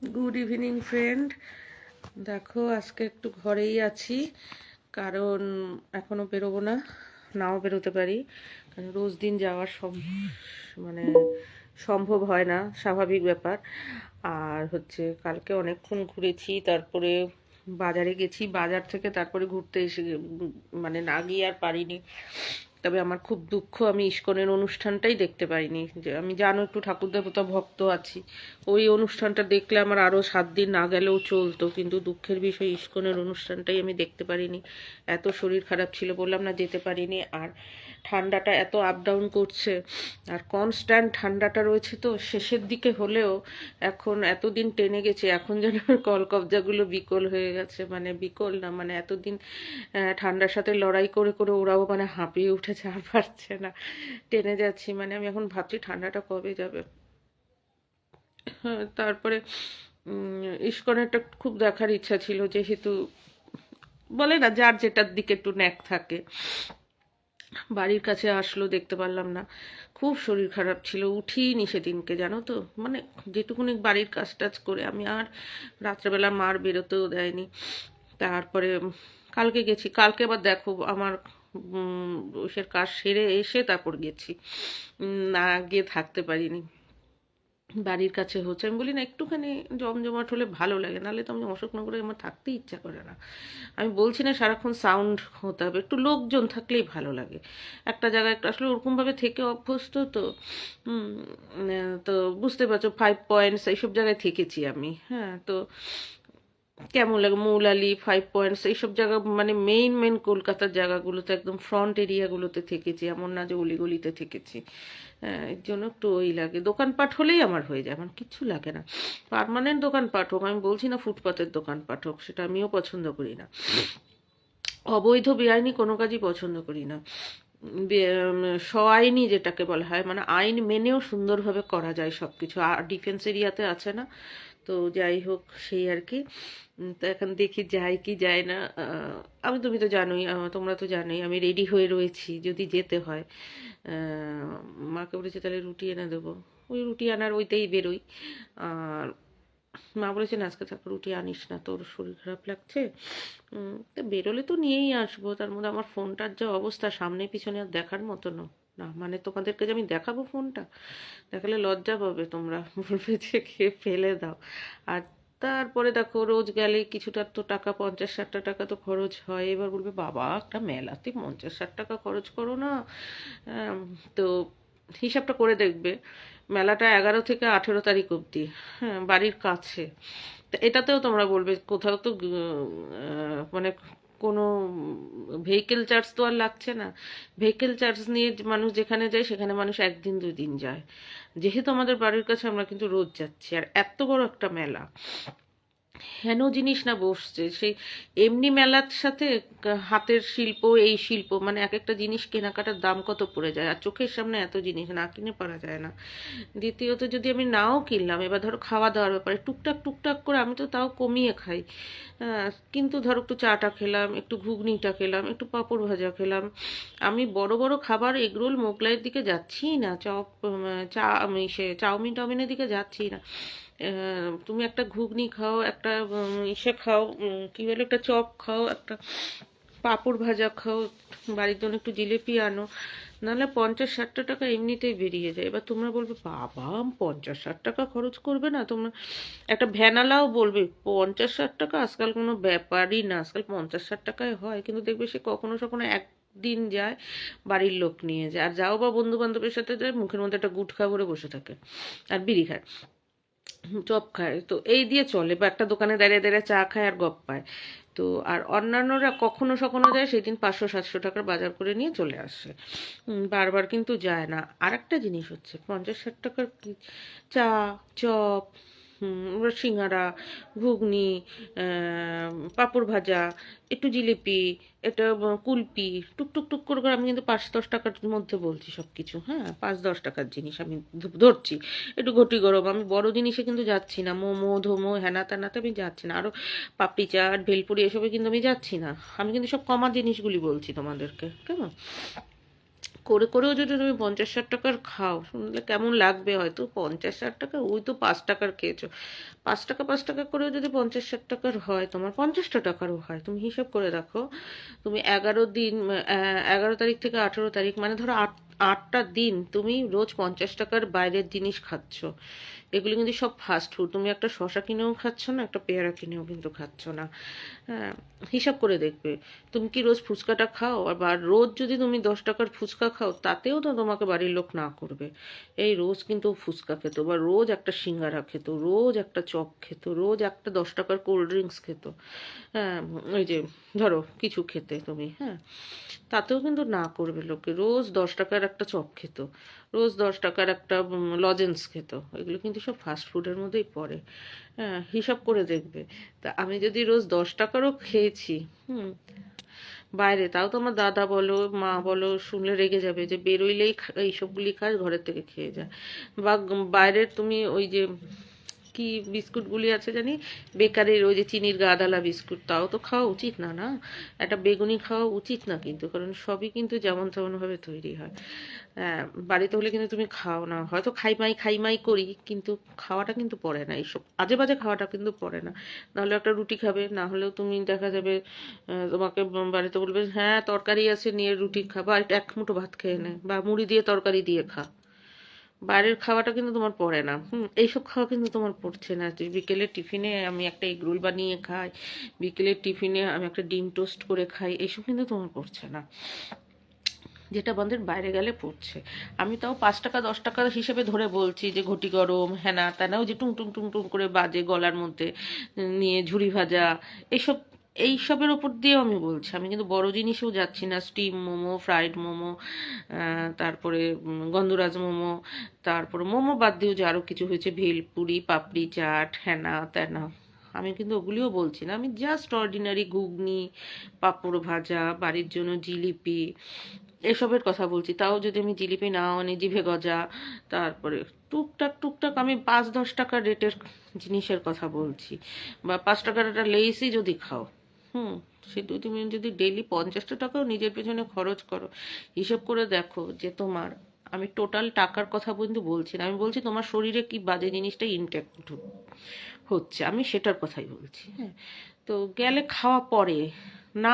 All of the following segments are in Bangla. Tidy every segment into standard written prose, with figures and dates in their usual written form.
Good evening friend. দেখো আজকে একটু ঘরেই আছি, কারণ এখনও বেরোবো না, নাও বেরোতে পারি, কারণ রোজ দিন যাওয়ার মানে সম্ভব হয় না, স্বাভাবিক ব্যাপার। আর হচ্ছে কালকে অনেকক্ষণ ঘুরেছি, তারপরে বাজারে গেছি, বাজার থেকে তারপরে ঘুরতে এসে মানে না গিয়ে আর পারিনি। তবে আমার খুব দুঃখ, আমি ইস্কনের অনুষ্ঠানটাই দেখতে পাইনি। যে আমি জানো একটু ঠাকুর দেবতা ভক্ত আছি, ওই অনুষ্ঠানটা দেখলে আমার আরও 7 দিন না গেলেও চলতো, কিন্তু দুঃখের বিষয় ইস্কনের অনুষ্ঠানটাই আমি দেখতে পারিনি। এত শরীর খারাপ ছিল, বললাম না, যেতে পারিনি। আর ঠান্ডাটা এত আপ ডাউন করছে, আর কনস্ট্যান্ট ঠান্ডাটা রয়েছে, তো শেষের দিকে হলেও এখন এতদিন টেনে গেছে, এখন যেন কলকবজাগুলো বিকল হয়ে গেছে, মানে বিকল না, মানে এতদিন ঠান্ডার সাথে লড়াই করে করে ওরাও মানে হাঁপিয়ে উঠেছে, আর পারছে না, টেনে যাচ্ছি। মানে আমি এখন ভাবছি ঠান্ডাটা কবে যাবে। হ্যাঁ, তারপরে ইস্কনেরটা খুব দেখার ইচ্ছা ছিল, যেহেতু বলে না যার যেটার দিকে একটু ন্যাক থাকে। বাড়ির কাছে আসলো, দেখতে পারলাম না, খুব শরীর খারাপ ছিল, উঠিনি সেদিনকে, জানো তো। মানে যেটুকুনি বাড়ির কাজ টাজ করে আমি আর রাত্রেবেলা মার বেরোতেও দেয়নি। তারপরে কালকে গেছি, কালকে আবার দেখো আমার ওষের কাজ সেরে এসে তারপর গেছি, না গিয়ে থাকতে পারিনি। বাড়ির কাছে হচ্ছে, আমি বলি না একটুখানি জমজমাট হলে ভালো লাগে, নাহলে তো আমি অশোকনগরে আমার থাকতে ইচ্ছা করে না। আমি বলছি না সারাক্ষণ সাউন্ড হতে হবে, একটু লোকজন থাকলেই ভালো লাগে। একটা জায়গায় একটা আসলে ওরকমভাবে থেকে অভ্যস্ত তো। তো বুঝতে পারছো, 5 পয়েন্টস এইসব জায়গায় থেকেছি আমি। হ্যাঁ, তো কেমন লাগে, মৌলালি, 5 পয়েন্টস, এইসব জায়গা মানে মেইন মেইন কলকাতার জায়গাগুলোতে, একদম ফ্রন্ট এরিয়াগুলোতে থেকেছি, এমন না যে অলিগলিতে থেকেছি। হ্যাঁ, এর জন্য একটু ওই লাগে, দোকানপাট হলেই আমার হয়ে যায়, আমার কিচ্ছু লাগে না। পার্মানেন্ট দোকানপাট হোক, আমি বলছি না ফুটপাতের দোকানপাট হোক, সেটা আমিও পছন্দ করি না। অবৈধ বেআইনি কোনো কাজই পছন্দ করি না। স্বআইনি যেটাকে বলা হয়, মানে আইন মেনেও সুন্দরভাবে করা যায় সব কিছু, আর ডিফেন্স এরিয়াতে আছে না। তো যাই হোক, সেই আর কি। তো এখন দেখি যায় কি যায় না। তুমি তো জানোই, তোমরা তো জানোই আমি রেডি হয়ে রয়েছি যদি যেতে হয়। মাকে বলেছে তাহলে রুটি এনে দেবো, ওই রুটি আনার ওইটাই বেরোই। আর মা বলেছেন আজকে থাক, রুটি আনিস না, তোর শরীর খারাপ লাগছে। তো বেরোলে তো নিয়েই আসবো, তার মধ্যে আমার ফোনটার যা অবস্থা, সামনে পিছনে আর দেখার মতো না। না মানে তোমাদেরকে যে আমি দেখাবো ফোনটা, দেখালে লজ্জা পাবে তোমরা, বলবে যে খেয়ে ফেলে দাও। আর তারপরে দেখো রোজ গেলে কিছুটা তো টাকা, 50-60 টাকা তো খরচ হয়। এবার বলবে বাবা একটা মেলাতে 50-60 টাকা খরচ করো না। আম, তো হিসাবটা করে দেখবে, মেলাটা 11 থেকে 18 তারিখ অবধি। হ্যাঁ, বাড়ির কাছে। তা এটাতেও তোমরা বলবে কোথাও তো মানে কোনো ভেহিকেল চার্জ তো আর লাগছে না। ভেহিকেল চার্জ নিয়ে মানুষ যেখানে যায় সেখানে মানুষ 1 দিন 2 দিন যায়। যেহেতু আমাদের বাড়ির কাছে, আমরা কিন্তু রোজ যাচ্ছি, আর এত বড় একটা মেলা, হেন জিনিস না বসছে সেই। এমনি মেলার সাথে হাতের শিল্প, এই শিল্প, মানে এক একটা জিনিস কেনাকাটার দাম কত পড়ে যায়, আর চোখের সামনে এত জিনিস না কিনে পারা যায় না। দ্বিতীয়ত যদি আমি নাও কিনলাম, এবার ধরো খাওয়া দাওয়ার ব্যাপারে টুকটাক টুকটাক করে আমি তো তাও কমিয়ে খাই। কিন্তু ধরো একটু চাটা খেলাম, একটু ঘুগনিটা খেলাম, একটু পাঁপড় ভাজা খেলাম। আমি বড় বড় খাবার, এগরোল মোগলাইয়ের দিকে যাচ্ছিই না, আমি সে চাউমিন টাউমিনের দিকে যাচ্ছি না। তুমি একটা ঘুগনি খাও, একটা ইসে খাও, কি বলে, একটা চপ খাও, একটা পাঁপড় ভাজা খাও, বাড়ির জন্য একটু জিলিপি আনো, নাহলে 50-60 টাকা এমনিতেই বেরিয়ে যায়। এবার তোমরা বলবে বাবা 50-60 টাকা খরচ করবে না তোমরা, একটা ভ্যানালাও বলবে 50-60 টাকা আজকাল কোনো ব্যাপারই না, আজকাল 50-60 টাকায় হয়। কিন্তু দেখবে সে কখনো সখনো একদিন যায়, বাড়ির লোক নিয়ে যায়, আর যাও বা বন্ধু বান্ধবের সাথে যায়, মুখের মধ্যে একটা গুটখা ভরে বসে থাকে আর বিড়ি খায়, চপ খায়, তো এই দিয়ে চলে, বা একটা দোকানে দাঁড়িয়ে দাঁড়িয়ে চা খায় আর গপ পায়। তো আর অন্যান্যরা কখনো সখনো যায়, সেদিন 500-700 টাকার বাজার করে নিয়ে চলে আসে। বারবার কিন্তু যায় না। আর একটা জিনিস হচ্ছে 50-60 টাকার চা, চপ, সিঙ্গারা, ঘুগনি, পাঁপড় ভাজা, একটু জিলিপি, একটা কুলপি, টুকটুক টুক করে করে, আমি কিন্তু 5-10 টাকার মধ্যে বলছি সব কিছু। হ্যাঁ, 5-10 টাকার জিনিস আমি ধরছি। একটু ঘটি গরম, আমি বড় জিনিসে কিন্তু যাচ্ছি না, মোমো ধোমো হেনা তেনাতে আমি যাচ্ছি না, আরও পাপড়ি চাট ভেলপুরি এসবে কিন্তু আমি যাচ্ছি না। আমি কিন্তু সব কমা জিনিসগুলি বলছি তোমাদেরকে, কেমন। করে করেও যদি তুমি 50-60 টাকার খাও, শুনলে কেমন লাগবে হয়তো, 50-60 টাকা, ওই তো 5 টাকার খেয়েছো। 5 টাকা 5 টাকা করেও যদি 50-60 টাকার হয়, তোমার 50টা টাকারও হয়, তুমি হিসাব করে দেখো। তুমি 11 দিন, 11 তারিখ থেকে 18 তারিখ, মানে ধরো 8টা দিন তুমি রোজ 50 টাকার বাইরের জিনিস খাচ্ছ। এগুলো কিন্তু সব ফাস্ট ফুড। তুমি একটা শশা কিনেও খাচ্ছ না, একটা পেয়ারা কিনেও কিন্তু খাচ্ছ না। হ্যাঁ, হিসাব করে দেখবে। তুমি কি রোজ ফুচকাটা খাও? আর রোজ যদি তুমি 10 টাকার ফুচকা খাও, তাতেও তো তোমাকে বাড়ির লোক না করবে। এই রোজ কিন্তু ফুচকা খেত, বা রোজ একটা সিঙ্গারা খেত, রোজ একটা চপ খেত, রোজ একটা 10 টাকার কোল্ড ড্রিঙ্কস খেত। হ্যাঁ, ওই যে ধরো কিছু খেতে তুমি, হ্যাঁ, তাতেও কিন্তু না করবে লোকে। রোজ 10 টাকার একটা চপ খেত, রোজ 10 টাকার একটা লজেন্স খেত, এগুলো কিন্তু সব ফাস্ট ফুডের মধ্যেই পড়ে। হ্যাঁ, হিসাব করে দেখবে। তা আমি যদি রোজ 10 টাকারও খেয়েছি, হুম, বাইরে, তাও তো আমার দাদা বলো মা বলো শুনলে রেগে যাবে যে বেরোইলেই এইসবগুলি খাস, ঘরের থেকে খেয়ে যা। বা বাইরের তুমি ওই যে কি বিস্কুটগুলি আছে জানি, বেকারির ওই যে চিনির গাদালা বিস্কুট, তাও তো খাওয়া উচিত না, না? একটা বেগুনি খাওয়া উচিত না কিন্তু, কারণ সবই কিন্তু যেমন তেমনভাবে তৈরি হয়। হ্যাঁ, বাড়িতে হলে কিন্তু তুমি খাও না, হয়তো খাইমাই খাইমাই করি, কিন্তু খাওয়াটা কিন্তু পড়ে না, এইসব আজে বাজে খাওয়াটা কিন্তু পড়ে না। নাহলে একটা রুটি খাবে, না হলেও তুমি দেখা যাবে তোমাকে বাড়িতে বলবে হ্যাঁ তরকারি আছে নিয়ে রুটি খা, বা এক মুঠো ভাত খেয়ে নে, বা মুড়ি দিয়ে তরকারি দিয়ে খা। বাইরের খাওয়াটা কিন্তু তোমার পড়ে না। এইসব খাওয়া কিন্তু তোমার পড়ছে না। বিকেলের টিফিনে আমি একটা এগ রোল বানিয়ে খাই, বিকেলের টিফিনে আমি একটা ডিম টোস্ট করে খাই, এইসব কিন্তু তোমার পড়ছে না, যেটা আমাদের বাইরে গেলে পড়ছে। আমি তাও 5 টাকা 10 টাকা হিসেবে ধরে বলছি, যে ঘটি গরম হ্যানা ত্যানাও যে টুং টুং টুং টুং করে বাজে গলার মধ্যে, নিয়ে ঝুড়ি ভাজা, এইসব এইসবের ওপর দিয়েও আমি বলছি। আমি কিন্তু বড় জিনিসেও যাচ্ছি না, স্টিম মোমো, ফ্রাইড মোমো, তারপরে গন্ধরাজ মোমো, তারপরে মোমো বাদ দিয়েও যে আরও কিছু হয়েছে, ভেলপুরি, পাপড়ি চাট, হ্যানা ত্যানা, আমি কিন্তু ওগুলিও বলছি না। আমি জাস্ট অর্ডিনারি ঘুগনি, পাঁপড় ভাজা, বাড়ির জন্য জিলিপি, এসবের কথা বলছি। তাও যদি আমি জিলিপি নাও আনি, জিভে গজা, তারপরে টুকটাক টুকটাক আমি 5-10 টাকার রেটের জিনিসের কথা বলছি। বা 5 টাকার একটা লেসই যদি খাও, হুম, সে তুমি যদি ডেইলি 50টা টাকাও নিজের পেছনে খরচ করো, হিসেব করে দেখো যে তোমার, আমি টোটাল টাকার কথা কিন্তু বলছি না, আমি বলছি তোমার শরীরে কি বাজে জিনিসটা ইনটেক্ট হচ্ছে, আমি সেটার কথাই বলছি। হ্যাঁ, তো গেলে খাওয়া পরে, না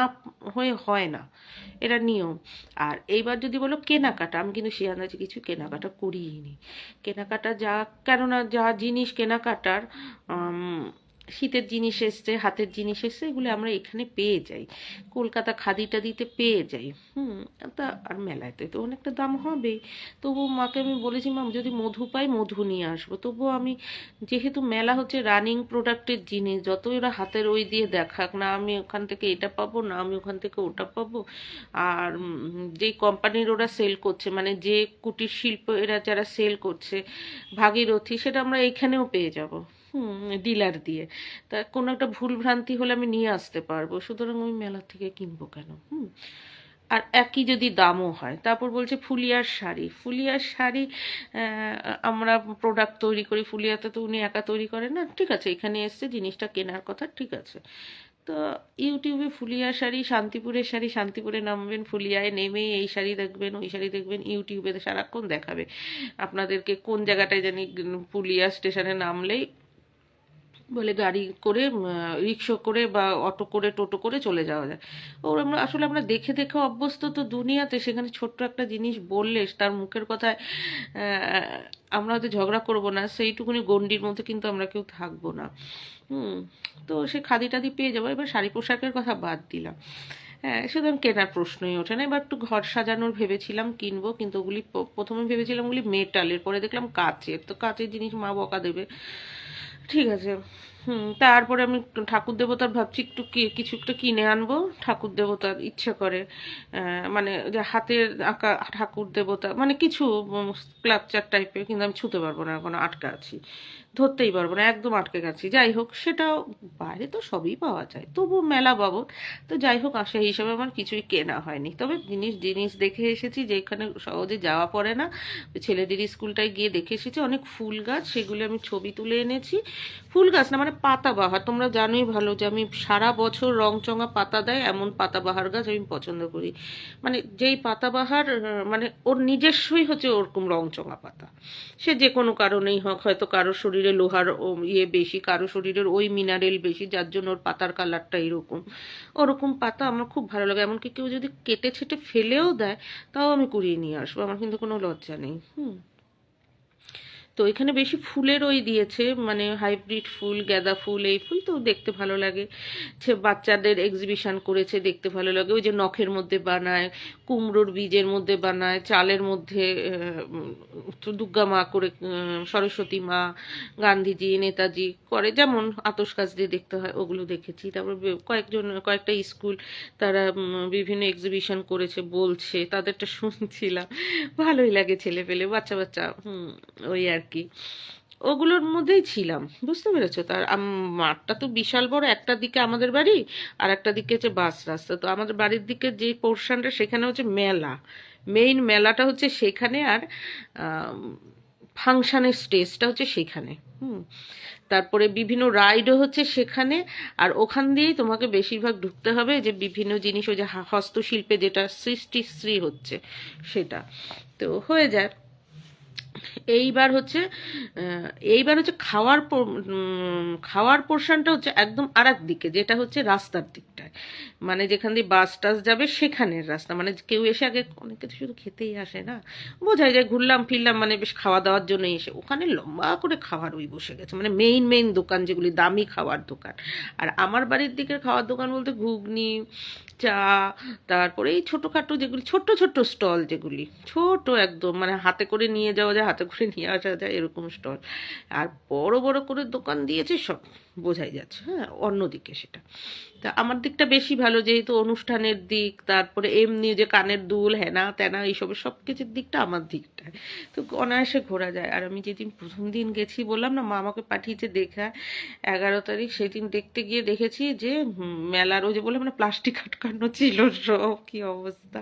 হয়ে হয় না, এটা নিয়ম। আর এইবার যদি বলো কেনাকাটা, আমি কিন্তু সে আন্দাজে কিছু কেনাকাটা করিই নি। কেনাকাটা যা, কেননা যা জিনিস কেনাকাটার, শীতের জিনিস এসছে, হাতের জিনিস এসছে, এগুলো আমরা এখানে পেয়ে যাই, কলকাতা খাদি টাদিতে পেয়ে যাই। তা আর মেলাতে তো অনেকটা দাম হবেই। তবুও মাকে আমি বলেছি, মা যদি মধু পাই মধু নিয়ে আসবো। তবুও আমি, যেহেতু মেলা হচ্ছে রানিং প্রোডাক্টের জিনিস, যতই ওরা হাতের ওই দিয়ে দেখাক না, আমি ওখান থেকে এটা পাবো না, আমি ওখান থেকে ওটা পাবো। আর যেই কোম্পানির ওরা সেল করছে, মানে যে কুটির শিল্প এরা যারা সেল করছে, ভাগীরথী, সেটা আমরা এইখানেও পেয়ে যাব, ডিলার দিয়ে। তা কোনো একটা ভুল ভ্রান্তি হলে আমি নিয়ে আসতে পারবো, সুতরাং আমি মেলা থেকে কিনবো কেন? আর একই যদি দামও হয়। তারপর বলছে ফুলিয়ার শাড়ি, ফুলিয়ার শাড়ি, আমরা প্রোডাক্ট তৈরি করি, ফুলিয়াতে তো উনি একা তৈরি করেন না, ঠিক আছে, এখানে এসছে জিনিসটা কেনার কথা, ঠিক আছে। তো ইউটিউবে ফুলিয়ার শাড়ি, শান্তিপুরের শাড়ি, শান্তিপুরে নামবেন, ফুলিয়ায় নেমেই এই শাড়ি দেখবেন, ওই শাড়ি দেখবেন, ইউটিউবে সারাক্ষণ দেখাবে আপনাদেরকে। কোন জায়গাটায় জানি ফুলিয়া স্টেশনে নামলেই বলে গাড়ি করে, রিক্সা করে বা অটো করে, টোটো করে চলে যাওয়া যায়। ওর আমরা আসলে আমরা দেখে দেখে অভ্যস্ত তো দুনিয়াতে, সেখানে ছোট্ট একটা জিনিস বললে তার মুখের কথায় আমরা হয়তো ঝগড়া করব না, সেইটুকুনি গণ্ডির মধ্যে কিন্তু আমরা কেউ থাকবো না। তো সে খাদি টাদি পেয়ে যাবো। এবার শাড়ি পোশাকের কথা বাদ দিলাম, হ্যাঁ, সুতরাং কেনার প্রশ্নই ওঠে না। এবার একটু ঘর সাজানোর ভেবেছিলাম কিনবো, কিন্তু ওগুলি প্রথমে ভেবেছিলাম ওগুলি মেটালের, পরে দেখলাম কাচের, তো কাচের জিনিস মা বকা দেবে, ঠিক আছে। তারপরে আমি ঠাকুর দেবতার ভাবছি একটু কিছু একটা কিনে আনবো, ঠাকুর দেবতার ইচ্ছে করে, মানে যে হাতের আঁকা ঠাকুর দেবতা, মানে কিছু স্ক্লাপচার টাইপের, কিন্তু আমি ছুতে পারবো না, এখনো আটকা আছি, ধরতেই পারবো না, একদম আটকে গেছি। যাই হোক, সেটাও বাইরে তো সবই পাওয়া যায়, তবু মেলা বাবদ, তো যাই হোক, সেই হিসাবে আমার কিছুই কেনা হয়নি। তবে জিনিস জিনিস দেখে এসেছি, যেখানে সহজে যাওয়া পড়ে না, ছেলেদের স্কুলটায় গিয়ে দেখে এসেছি অনেক ফুল গাছ, সেগুলো আমি ছবি তুলে এনেছি। ফুল গাছ না, মানে পাতাবাহার, তোমরা জানোই ভালো যে আমি সারা বছর রংচঙা পাতা দেয় এমন পাতাবাহার গাছ আমি পছন্দ করি। মানে যেই পাতাবাহার মানে ওর নিজস্বই হচ্ছে ওরকম রংচঙা পাতা, সে যে কোনো কারণেই হোক, হয়তো কারো শরীরে লোহার ইয়ে বেশি, কারো শরীরের ওই মিনারেল বেশি, যার জন্য ওর পাতার কালারটা এরকম। ওরকম পাতা আমার খুব ভালো লাগে, এমনকি কেউ যদি কেটে ছেটে ফেলেও দেয় তাও আমি কুড়িয়ে নিয়ে আসবো, আমার কিন্তু কোনো লজ্জা নেই। তো এখানে বেশি ফুলের ওই দিয়েছে, মানে হাইব্রিড ফুল, গাঁদা ফুল, এই ফুল তো দেখতে ভালো লাগে। সে বাচ্চাদের এক্সিবিশন করেছে, দেখতে ভালো লাগে। ওই যে নখের মধ্যে বানায়, কুমড়োর বীজের মধ্যে বানায়, চালের মধ্যে দুর্গা মা করে, সরস্বতী মা, গান্ধীজি, নেতাজি করে যেমন আতশ কাজ দিয়ে দেখতে হয়, ওগুলো দেখেছি। তারপর কয়েকটা স্কুল তারা বিভিন্ন এক্সিবিশন করেছে বলছে, তাদেরটা শুনছিলাম, ভালোই লাগে, ছেলে পেলে বাচ্চা বাচ্চা ওই আর কি, ওগুলোর মধ্যেই ছিলাম, বুঝতে পেরেছো? তার মাঠটা তো বিশাল বড়, একটা দিকে আমাদের বাড়ি আর একটা দিকে হচ্ছে বাস রাস্তা। তো আমাদের বাড়ির দিকে যে পোর্শনটা সেখানে হচ্ছে মেলা, মেইন মেলাটা হচ্ছে সেখানে, আর ফাংশানের স্টেজটা হচ্ছে সেখানে। তারপরে বিভিন্ন রাইডও হচ্ছে সেখানে, আর ওখান দিয়েই তোমাকে বেশিরভাগ ঢুকতে হবে, যে বিভিন্ন জিনিস ওই যে হস্তশিল্পে যেটা সৃষ্টিশ্রী হচ্ছে সেটা তো হয়ে যায়। এইবার হচ্ছে খাওয়ার পোর্শনটা হচ্ছে একদম আর এক দিকে, যেটা হচ্ছে রাস্তার দিকটায়, মানে যেখান দিয়ে বাস টাস যাবে সেখানের রাস্তা। মানে কেউ এসে আগে, অনেকে তো শুধু খেতেই আসে না, বোঝাই যায় ঘুরলাম ফিরলাম মানে বেশ খাওয়া দাওয়ার জন্যই এসে, ওখানে লম্বা করে খাওয়ার ওই বসে গেছে, মানে মেইন দোকান যেগুলি দামি খাওয়ার দোকান। আর আমার বাড়ির দিকের খাওয়ার দোকান বলতে ঘুগনি, চা, তারপরে এই ছোটোখাটো যেগুলি ছোট্ট ছোট্ট স্টল, যেগুলি ছোট একদম, মানে হাতে করে নিয়ে যাওয়া যায়, হাতে করে নিয়ে আসা যায়, এরকম স্টল। আর বড় বড় করে দোকান দিয়েছে সব, বোঝাই যাচ্ছে। হ্যাঁ, অন্যদিকে সেটা, তা আমার দিকটা বেশি ভালো, যেহেতু অনুষ্ঠানের দিক, তারপরে এমনি যে কানের দুল হেনা তেনা এইসবের সব কিছুর দিকটা আমার দিকটায়, তো অনায়াসে ঘোরা যায়। আর আমি যেদিন প্রথম দিন গেছি, বললাম না মা আমাকে পাঠিয়েছে দেখা, 11 তারিখ, সেদিন দেখতে গিয়ে দেখেছি যে মেলার ওই যে বলে মানে প্লাস্টিক আটকানো ছিল সব, কি অবস্থা।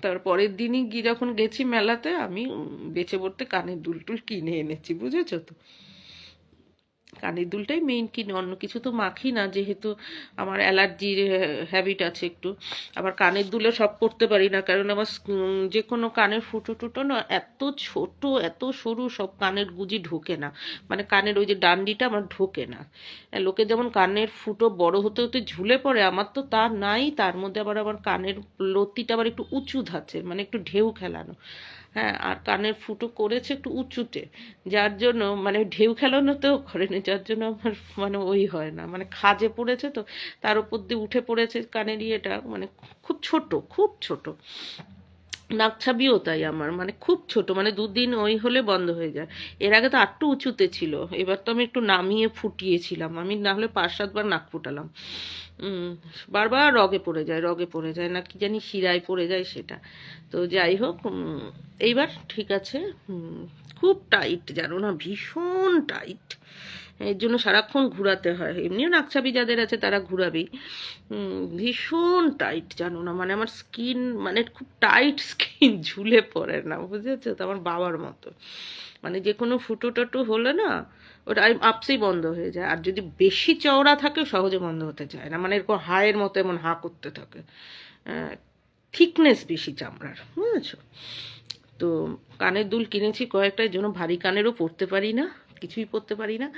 তারপরের দিনই গিয়ে যখন গেছি মেলাতে, আমি বেঁচে পড়তে কানের দুল টুল কিনে এনেছি, বুঝেছো তো? কানের দুলটাই মেইন কিনে, অন্য কিছু তো মাখি না, যেহেতু আমার অ্যালার্জির হ্যাবিট আছে একটু। আবার কানের দুলে সব পরতে পারি না, কারণ আমার যে কোনো কানের ফুটো টুটো না এত ছোট, এত সরু, সব কানের গুজি ঢোকে না, মানে কানের ওই যে ডান্ডিটা আমার ঢোকে না। লোকে যেমন কানের ফুটো বড় হতে হতে ঝুলে পড়ে, আমার তো তা নাই। তার মধ্যে আবার আমার কানের লতিটা আবার একটু উঁচু ধাঁচের, মানে একটু ঢেউ খেলানো। হ্যাঁ, আর কানের ফুটো করেছে একটু উঁচুতে, যার জন্য মানে ঢেউ খেলানোতেও করেনি, যার জন্য আমার মানে ওই হয় না, মানে খাজে পড়েছে তো, তার উপর দিয়ে উঠে পড়েছে কানের ইয়েটা, মানে খুব ছোট, খুব ছোট। নাকছাবিও তাই আমার, মানে খুব ছোট, মানে দুদিন ওই হলে বন্ধ হয়ে যায়। এর আগে তো আরটু উঁচুতে ছিল, এবার তো আমি একটু নামিয়ে ফুটিয়েছিলাম, আমি না হলে 5-7 বার নাক ফুটালাম। বারবার রগে পড়ে যায় না কি জানি, শিরায় পড়ে যায় সেটা। তো যাই হোক, এইবার ঠিক আছে। খুব টাইট, জানো না, ভীষণ টাইট, এর জন্য সারাক্ষণ ঘুরাতে হয়। এমনিও নাকছাবি যাদের আছে তারা ঘুরাবেই। ভীষণ টাইট, জানো না, মানে আমার স্কিন মানে খুব টাইট স্কিন, ঝুলে পড়ে না, বুঝেছো তো, আমার বাবার মতো। মানে যে কোনো ফুটো টুটো হলে না ওটা আপসেই বন্ধ হয়ে যায়, আর যদি বেশি চওড়া থাকে সহজে বন্ধ হতে চায় না, মানে এরকম হায়ের মতো এমন হা করতে থাকে, থিকনেস বেশি চামড়ার, বুঝেছো? তো কানের দুল কিনেছি কয়েকটা, জন্য ভারী কানেরও পরতে পারি না, কিছুই পরতে পারি না।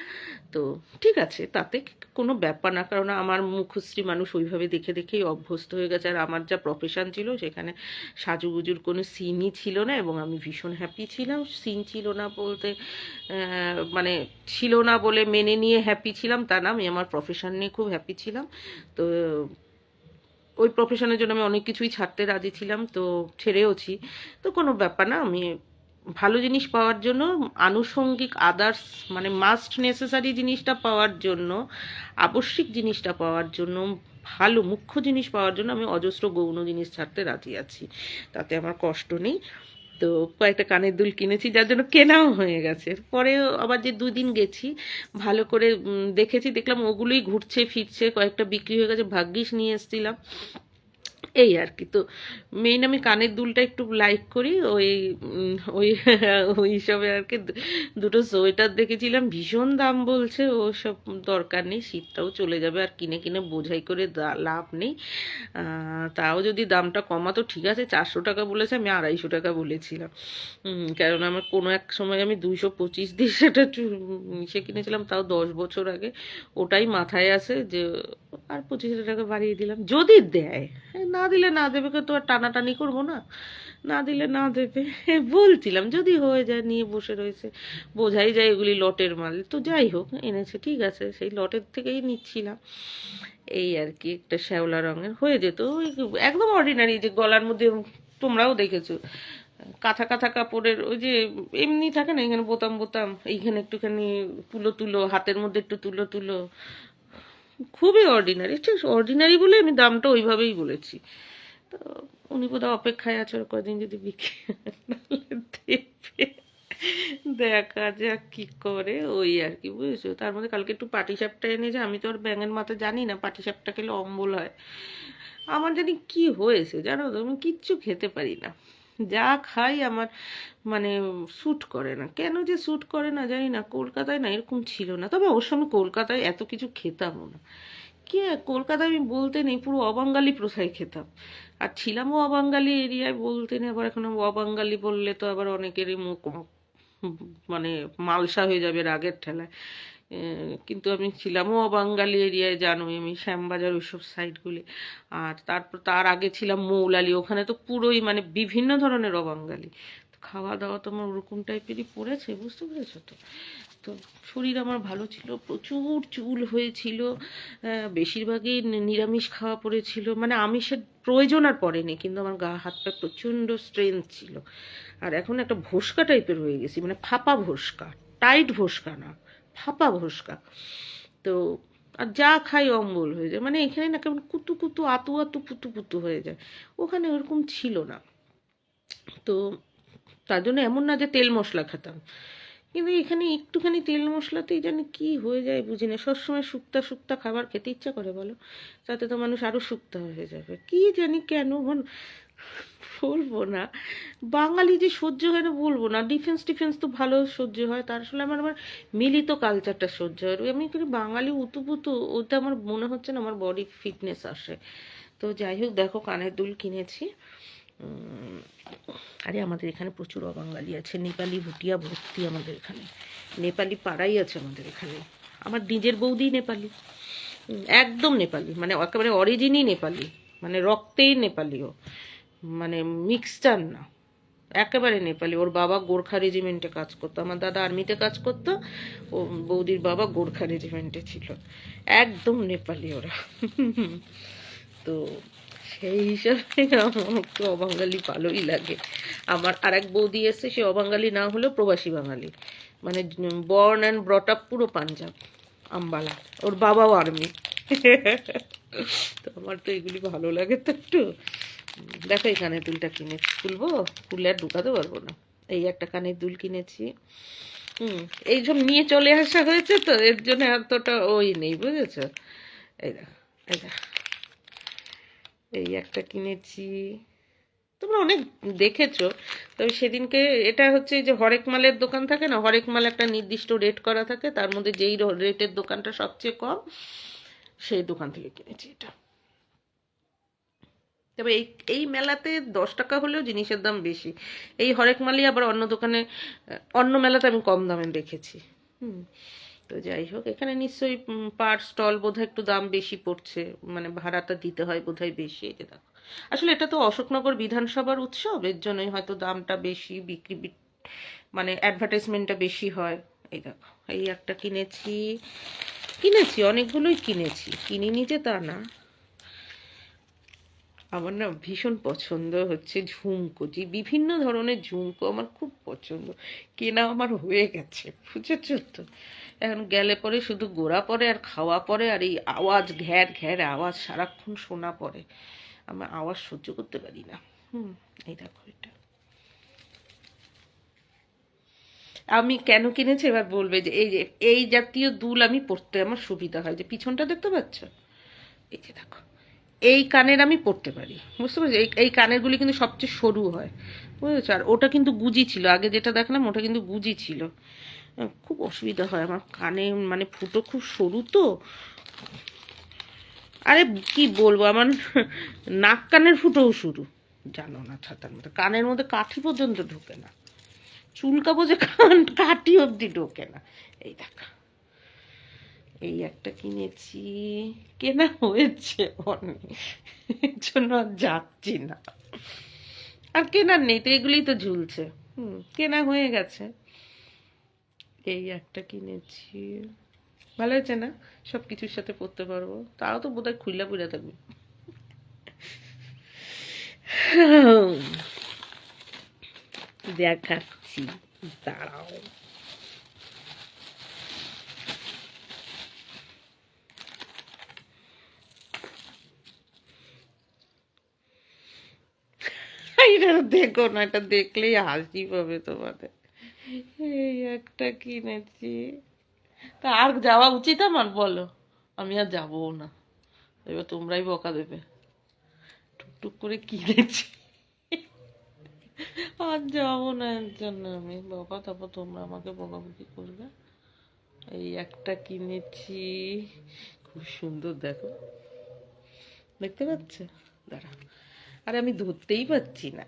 তো ঠিক আছে, তাতে কোনো ব্যাপার না, কারণ আমার মুখশ্রী মানুষ ওইভাবে দেখে দেখেই অভ্যস্ত হয়ে গেছে। আর আমার যা প্রফেশন ছিল সেখানে সাজুগুজুর কোনো সিনই ছিল না, এবং আমি ভীষণ হ্যাপি ছিলাম। সিন ছিল না বলতে মানে ছিল না বলে মেনে নিয়ে হ্যাপি ছিলাম তা না, আমি আমার প্রফেশন নিয়ে খুব হ্যাপি ছিলাম। তো ওই প্রফেশনের জন্য আমি অনেক কিছুই ছাড়তে রাজি ছিলাম, তো ছেড়েওছি। তো কোনো ব্যাপার না, আমি ভালো জিনিস পাওয়ার জন্য, আনুষঙ্গিক আদার্স মানে মাস্ট নেসেসারি জিনিসটা পাওয়ার জন্য, আবশ্যিক জিনিসটা পাওয়ার জন্য, ভালো মুখ্য জিনিস পাওয়ার জন্য আমি অজস্র গৌণ জিনিস ছাড়তে রাজি আছি, তাতে আমার কষ্ট নেই। তো কয়েকটা কানের দুল কিনেছি, যার জন্য কেনাও হয়ে গেছে। পরেও আবার যে 2 দিন গেছি, ভালো করে দেখেছি, দেখলাম ওগুলোই ঘুরছে ফিরছে, কয়েকটা বিক্রি হয়ে গেছে, ভাগ্যিস নিয়ে এসেছিলাম। এই আর কি। তো মেইন আমি কানের দুলটা একটু লাইক করি, ওই ওই ওই হিসাবে আর কি। দুটো সোয়েটার দেখেছিলাম, ভীষণ দাম বলছে, ও সব দরকার নেই, শীতটাও চলে যাবে, আর কিনে কিনে বোঝাই করে লাভ নেই। তাও যদি দামটা কমাতো ঠিক আছে, 400 টাকা বলেছে, আমি 250 টাকা বলেছিলাম। কারণ আমার কোনো এক সময় আমি 225 দিয়ে সেটা সে কিনেছিলাম, তাও 10 বছর আগে। ওটাই মাথায় আছে যে আর 25 টাকা বাড়িয়ে দিলাম, যদি দেয়। না দিলে না দেবে, তো আর টানাটানি করবো না, না দিলে না দেবে। বলছিলাম যদি হয়ে যায়, নিয়ে বসে রয়েছে, বোঝাই যায় এগুলি লটের মাল। তো যাই হোক, এনেছে ঠিক আছে, সেই লটের থেকেই নিচ্ছিলাম। এই আর কি, একটা শ্যাওলা রঙের হয়ে যেত, ওই একদম অর্ডিনারি, যে গলার মধ্যে তোমরাও দেখেছো কাঁথা কাঁথা কাপড়ের, ওই যে এমনি থাকে না, এখানে বোতাম বোতাম, এইখানে একটুখানি তুলো তুলো, হাতের মধ্যে একটু তুলো তুলো, খুবই অর্ডিনারি। ঠিক অর্ডিনারি বলে আমি দামটা ওইভাবেই বলেছি। তো উনি বোধহয় অপেক্ষায় আছে, ওর কদিন যদি বিক্রি নাহলে দেবে, দেখা যাক কি করে, ওই আর কি, বুঝেছো। তার মধ্যে কালকে একটু পাটিসাপটা এনেছে, আমি তো আর ব্যাঙের মাথা জানি না, পাটিসাপটা খেলে অম্বল হয়। আমার জানি কি হয়েছে জানো তো, আমি কিচ্ছু খেতে পারি না, যা খাই আমার মানে স্যুট করে না, কেন যে স্যুট করে না জানি না। কলকাতায় না এরকম ছিল না, তবে অবশ্য আমি কলকাতায় এত কিছু খেতামও না। কি কলকাতায় আমি বলতে নেই, পুরো অবাঙালি প্রথায় খেতাম, আর ছিলামও অবাঙালি এরিয়ায়, বলতে নেই। আবার এখন অবাঙালি বললে তো আবার অনেকেরই মুখ মানে মালসা হয়ে যাবে রাগের ঠেলায়। কিন্তু আমি ছিলামও অবাঙালি এরিয়ায়, জানোই আমি শ্যামবাজার ওইসব সাইডগুলি। আর তারপর তার আগে ছিলাম মৌলালি, ওখানে তো পুরোই মানে বিভিন্ন ধরনের অবাঙালি। খাওয়া দাওয়া তো আমার ওরকম টাইপেরই পড়েছে, বুঝতে পেরেছো তো। তো শরীর আমার ভালো ছিল, প্রচুর চুল হয়েছিল, বেশিরভাগই নিরামিষ খাওয়া পড়েছিল, মানে আমিষের প্রয়োজন আর পড়েনি, কিন্তু আমার গা হাত পা প্রচণ্ড স্ট্রেংথ ছিল। আর এখন একটা ভোসকা টাইপের হয়ে গেছি, মানে ফাঁপা ভোসকা, টাইট ভোসকা না, ফাঁপা ভোসকা। তো আর যা খাই অম্বল হয়ে যায়, মানে এখানে না কেমন কুতু কুতু আতু আতু পুতু পুতু হয়ে যায়, ওখানে ওরকম ছিল না। তো তার জন্য এমন না যে তেল মশলা খেতাম, কিন্তু এখানে একটুখানি তেল মশলাতেই জানি কি হয়ে যায় বুঝি না। সবসময় শুক্তা শুক্তা খাবার খেতে ইচ্ছা করে বলো, তাতে তো মানুষ আরও শুক্তা হয়ে যাবে, কি জানি কেন। বলবো না, বাঙালি যে সহ্য হয় না বলবো না, ডিফেন্স টিফেন্স তো ভালো সহ্য হয়, তার আসলে আমার আমার মিলিত কালচারটা সহ্য হয়। আমি কিন্তু বাঙালি উতুপুতু, ওটা আমার মনে হচ্ছে না আমার বডি ফিটনেস আসে। তো যাই হোক, দেখো কানের দুল কিনেছি। আরে আমাদের এখানে প্রচুর অবাঙালি আছে, নেপালি ভুটিয়া ভর্তি আমাদের এখানে, নেপালি পাড়াই আছে আমাদের এখানে। আমার নিজের বৌদি নেপালি, একদম নেপালি, মানে একেবারে অরিজিনই নেপালি, মানে রক্তেই নেপালিও, মানে মিক্সচার না, একেবারে নেপালি। ওর বাবা গোর্খা রেজিমেন্টে কাজ করতো, আমার দাদা আর্মিতে কাজ করতো, ও বৌদির বাবা গোর্খা রেজিমেন্টে ছিল, একদম নেপালি ওরা। তো সেই হিসাবে আমার একটু অবাঙালি ভালোই লাগে। আমার আর এক বৌদি এসে, সে অবাঙালি না হলেও প্রবাসী বাঙালি, মানে বর্ন অ্যান্ড ব্রট আপ পুরো পাঞ্জাব, আম্বালা, ওর বাবাও আর্মি। তো আমার তো এগুলি ভালো লাগে তো একটু। দেখো এই কানের দুলটা কিনেছি, খুলবো, খুলে আর ঢুকাতে পারবো না। এই একটা কানের দুল কিনেছি, এইসব নিয়ে চলে আসা হয়েছে, তো এর জন্য এতটা ওই নেই, বুঝেছো। এই দেখো, এই দেখো, এই একটা কিনেছি, তোমরা অনেক দেখেছো। তবে সেদিনকে, এটা হচ্ছে যে হরেক মালের দোকান থাকে না, হরেক মাল একটা নির্দিষ্ট রেট করা থাকে, তার মধ্যে যেই রেটের দোকানটা সবচেয়ে কম, সেই দোকান থেকে কিনেছি এটা। তবে এই এই মেলাতে 10 টাকা হলেও জিনিসের দাম বেশি। এই হরেক মালই আবার অন্য দোকানে, অন্য মেলাতে আমি কম দামে দেখেছি। হুম। তো যাই হোক, এখানে নিশ্চয়ই পার স্টল বোধহয় একটু দাম বেশি পড়ছে, মানে ভাড়াটা দিতে হয় বোধহয় বেশি। এই যে দেখো, আসলে এটা তো অশোকনগর বিধানসভার উৎসব, এর জন্যই হয়তো দামটা বেশি, বিক্রি মানে অ্যাডভার্টাইজমেন্টটা বেশি হয়। এই দেখো, এই একটা কিনেছি, কিনেছি অনেকগুলোই কিনেছি, কিনিনি যে তা না। আমার না ভীষণ পছন্দ হচ্ছে ঝুমকো, যে বিভিন্ন ধরনের ঝুমকো আমার খুব পছন্দ, কেনা আমার হয়ে গেছে, বুঝেছো তো। এখন গেলে পরে শুধু গোড়া পড়ে আর খাওয়া পড়ে, আর এই আওয়াজ, ঘ্যার ঘ্যার আওয়াজ সারাক্ষণ শোনা পড়ে, আমার আওয়াজ সহ্য করতে পারি না। এই দেখো এটা আমি কেন কিনেছি এবার বলবে, যে এই জাতীয় দুল আমি পরতে আমার সুবিধা হয়, যে পিছনটা দেখতে পাচ্ছ, এই যে দেখো, এই কানের আমি পরতে পারি, বুঝতে পারছি। এই কানেরগুলি কিন্তু সবচেয়ে সরু হয়, বুঝেছো। আর ওটা কিন্তু গুজি ছিল, আগে যেটা দেখলাম ওটা কিন্তু গুজি ছিল। খুব অসুবিধা হয় আমার কানে, মানে ফুটো খুব সরু তো। আরে কি বলবো, আমার নাক কানের ফুটোও শুরু, জানো না, ছাতার মতো কানের মধ্যে কাঠি পর্যন্ত ঢোকে না, চুলকাবো যে কাঠি অবধি ঢোকে না। এই দেখ, এই একটা কিনেছি, কেনা হয়েছে অনেক, এর জন্য আর যাচ্ছি না। আর কেনার নেই তো, এগুলি তো ঝুলছে। কেনা হয়ে গেছে। এই একটা কিনেছি, ভালো হয়েছে না, সব কিছুর সাথে পরতে পারবো। তাও তো বোধহয় খুললা পুড়ে থাকবে। দেখাচ্ছি, দাঁড়াও। এটা দেখো না, এটা দেখলেই হাসি পাবে তোমাদের। এই একটা কিনেছি, তা আর যাওয়া উচিত আমার, বলো? আমি আর যাবো না, এবার তোমরাই বকা দেবে। টুকটুক করে কিনেছি, আর যাবো না এর জন্য আমি, বাবা, তারপর তোমরা আমাকে বকাবকি করবে। এই একটা কিনেছি, খুব সুন্দর, দেখো, দেখতে পাচ্ছ? দাঁড়া, আরে আমি ধরতেই পাচ্ছি না।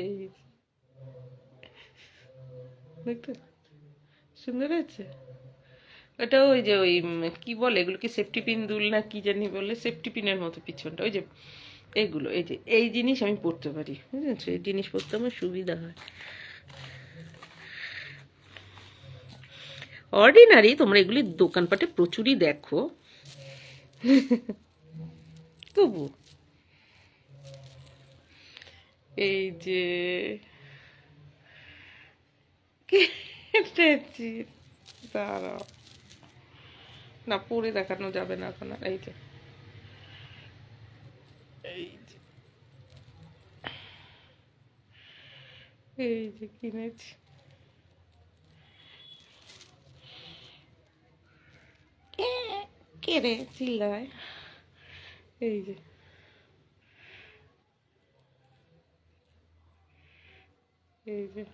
এই দেখতে সুন্দর হয়েছে। ওটা ওই যে ওই কি বলে এগুলোকে, সেফটি পিন দুল না কি জানি বলে, সেফটি পিনের মতো পিছনটা, ওই যে এইগুলো, এই যে এই জিনিস আমি পড়তে পারি, বুঝেছো, এই জিনিস পড়তে আমার সুবিধা হয়। অর্ডিনারি, তোমরা এগুলি দোকানপাটে প্রচুরই দেখো, তবু এই যে কেটেছি, দাঁড়াও, না পরে দেখানো যাবে না এখন আর। এই যে, এই যে, এই যে কিনেছি, কে রে চিল্লায়, এই যে, এই যে,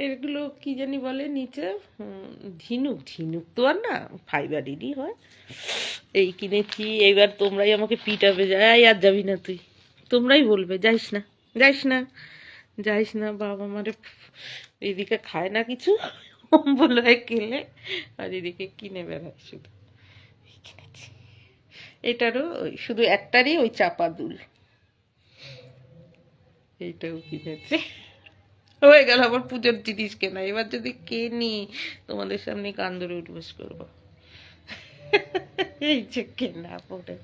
এগুলো কি জানি বলে নিচে, ঝিনুক, ঝিনুক তো আর না, ফাইবারেরই হয়। এই কিনেছি, এইবার তোমরাই আমাকে পিটাবে, যাই আর যাবি না তুই, তোমরাই বলবে যাইস না, যাইস না, যাইস না, বাবা মারে এদিকে খায় না কিছু, বলে কেলে, আর এদিকে কিনে বেড়ায় শুধু। কিনেছি, এটারও শুধু একটারই ওই চাপা দুল, এইটাও কিনেছি। হয়ে গেল আমার পুজোর জিনিস কেনা, এবার যদি কিনি তোমাদের সামনে কান ধরে উঠবস করবো। এই যে কেনা পড়ে,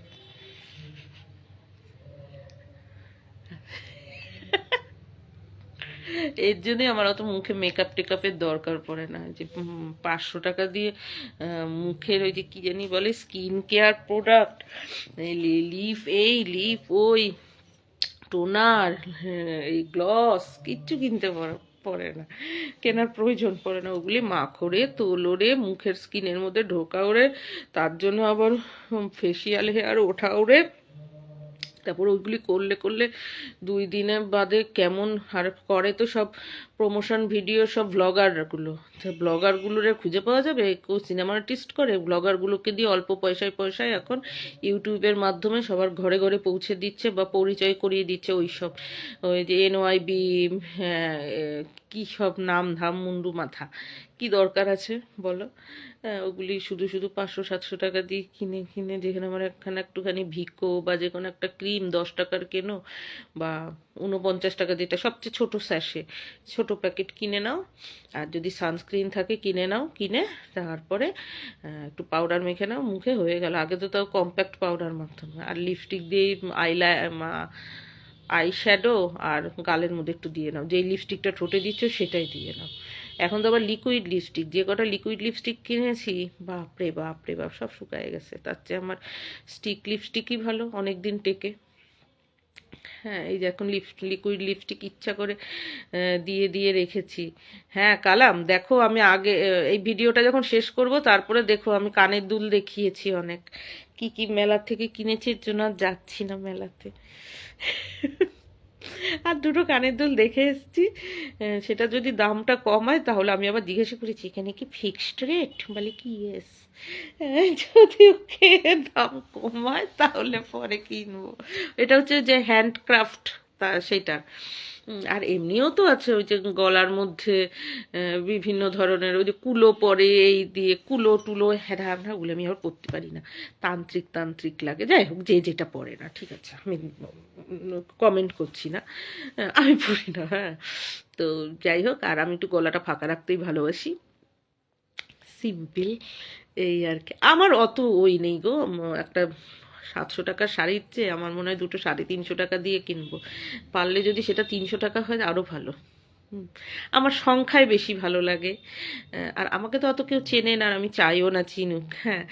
এর জন্যই আমার অত মুখে মেকআপ টেকআপের দরকার পড়ে না। যে 500 টাকা দিয়ে মুখের ওই যে কি জানি বলে স্কিন কেয়ার প্রোডাক্ট, লিফ এই লিফ ওই, টোনার, এই গ্লস, কিচ্ছু কিনতে পড়ে না, কেনার প্রয়োজন পড়ে না। ওগুলি মাখরে তোলরে মুখের স্কিনের মধ্যে ঢোকা ওরে, তার জন্য আবার ফেসিয়াল হেয়ার ওঠা ওরে, তারপর ওইগুলি করলে করলে 2 দিনের বাদে কেমন আর করে তো সব প্রমোশন ভিডিও, সব ব্লগারগুলো, ব্লগারগুলোরে খুঁজে পাওয়া যাবে, কেউ সিনেমা আর্টিস্ট করে, ব্লগারগুলোকে দিয়ে অল্প পয়সায় পয়সায় এখন ইউটিউবের মাধ্যমে সবার ঘরে ঘরে পৌঁছে দিচ্ছে বা পরিচয় করিয়ে দিচ্ছে ওই সব, ওই যে NYB, হ্যাঁ, কী সব নাম ধাম মুন্ডু মাথা, কি দরকার আছে বলো? ওগুলি শুধু শুধু 500-700 টাকা দিয়ে কিনে কিনে, যেখানে আমার একখানা একটুখানি ভিকো বা যে কোনো একটা ক্রিম 10 টাকার কেনো, বা 49 টাকা, যেটা সবচেয়ে ছোটো স্যাশে, ছোটো প্যাকেট কিনে নাও, আর যদি সানস্ক্রিন থাকে কিনে নাও, কিনে তারপরে একটু পাউডার মেখে নাও মুখে, হয়ে গেল। আগে তো তাও কম্প্যাক্ট পাউডার মাখতাম, আর লিপস্টিক দিয়ে আই শ্যাডো আর গালের মধ্যে একটু দিয়ে নাও, যেই লিপস্টিকটা ঠোঁটে দিচ্ছ সেটাই দিয়ে নাও। এখন তো আবার লিকুইড লিপস্টিক, যে কটা লিকুইড লিপস্টিক কিনেছি, বাপরে বাপ রে বাপ, সব শুকায় গেছে। তার চেয়ে আমার স্টিক লিপস্টিকই ভালো, অনেক দিন টেকে। হ্যাঁ, এই যে এখন লিকুইড লিপস্টিক ইচ্ছা করে দিয়ে দিয়ে রেখেছি। হ্যাঁ কালাম, দেখো আমি আগে এই ভিডিওটা যখন শেষ করব তারপরে দেখো আমি কানের দুল দেখিয়েছি অনেক, কি কি মেলা থেকে কিনেছি, এর জন্য আর যাচ্ছি না মেলাতে। আর দুটো কানের দুল দেখে এসেছি, সেটা যদি দামটা কম হয় তাহলে আমি আবার জিজ্ঞাসা করেছি এখানে কি ফিক্সড রেট, বলে কি ইয়েস, যদি ওকে দাম কমায় তাহলে পরে কিনবো। এটা হচ্ছে যে হ্যান্ডক্রাফট, তা সেটা। আর এমনিও তো আছে ওই যে গলার মধ্যে বিভিন্ন ধরনের ওই যে কুলো পরে, এই দিয়ে কুলো টুলো হ্যাঁ আমরা ওগুলো আমি আবার করতে পারি না, তান্ত্রিক তান্ত্রিক লাগে। যাই হোক, যে যেটা পরে না, ঠিক আছে, আমি কমেন্ট করছি না, আমি পড়ি না। হ্যাঁ, তো যাই হোক, আর আমি একটু গলাটা ফাঁকা রাখতেই ভালোবাসি, সিম্পল এই আর কি। আমার অত ওই নেই গো, একটা 700 টাকার শাড়ির চেয়ে আমার মনে হয় দুটো 350 টাকা দিয়ে কিনবো, পারলে যদি সেটা 300 টাকা হয় আরো ভালো। হুম, আমার সংখ্যায় বেশি ভালো লাগে। আর আমাকে তো অত কেউ চেনে না, আর আমি চাইও না চিনুক। হ্যাঁ,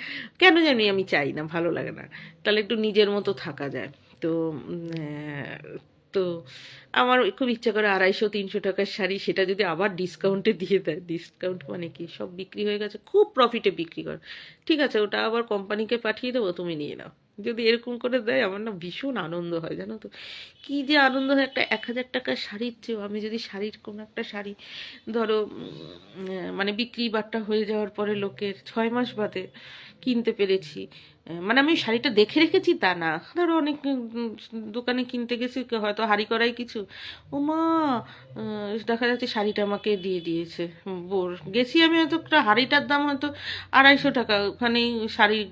কেন জানি আমি চাই না, ভালো লাগে না, তাহলে একটু নিজের মতো থাকা যায়। তো তো আমার খুব ইচ্ছা করে 250-300 টাকার শাড়ি, সেটা যদি আবার ডিসকাউন্টে দিয়ে দেয়, ডিসকাউন্ট মানে কি, সব বিক্রি হয়ে গেছে, খুব প্রফিটে বিক্রি করে, ঠিক আছে ওটা আবার কোম্পানিকে পাঠিয়ে দেবো, তুমি নিয়ে নাও, যদি এরকম করে দেয় আমার না ভীষণ আনন্দ হয় জানো তো। কি যে আনন্দ হয়, একটা 1000 টাকার শাড়ির চেয়েও আমি যদি শাড়ির কোনো একটা শাড়ি ধরো মানে বিক্রি বাট্টা হয়ে যাওয়ার পরে লোকের 6 মাস বাদে কিনতে পেরেছি, মানে আমি শাড়িটা দেখে রেখেছি তা না, ধরো অনেক দোকানে কিনতে গেছি, হয়তো হাঁড়ি করাই কিছু, ও মা দেখা যাচ্ছে শাড়িটা আমাকে দিয়ে দিয়েছে, বোর গেছি আমি, হয়তো একটা হাঁড়িটার দাম হয়তো 250 টাকা, ওখানেই শাড়ির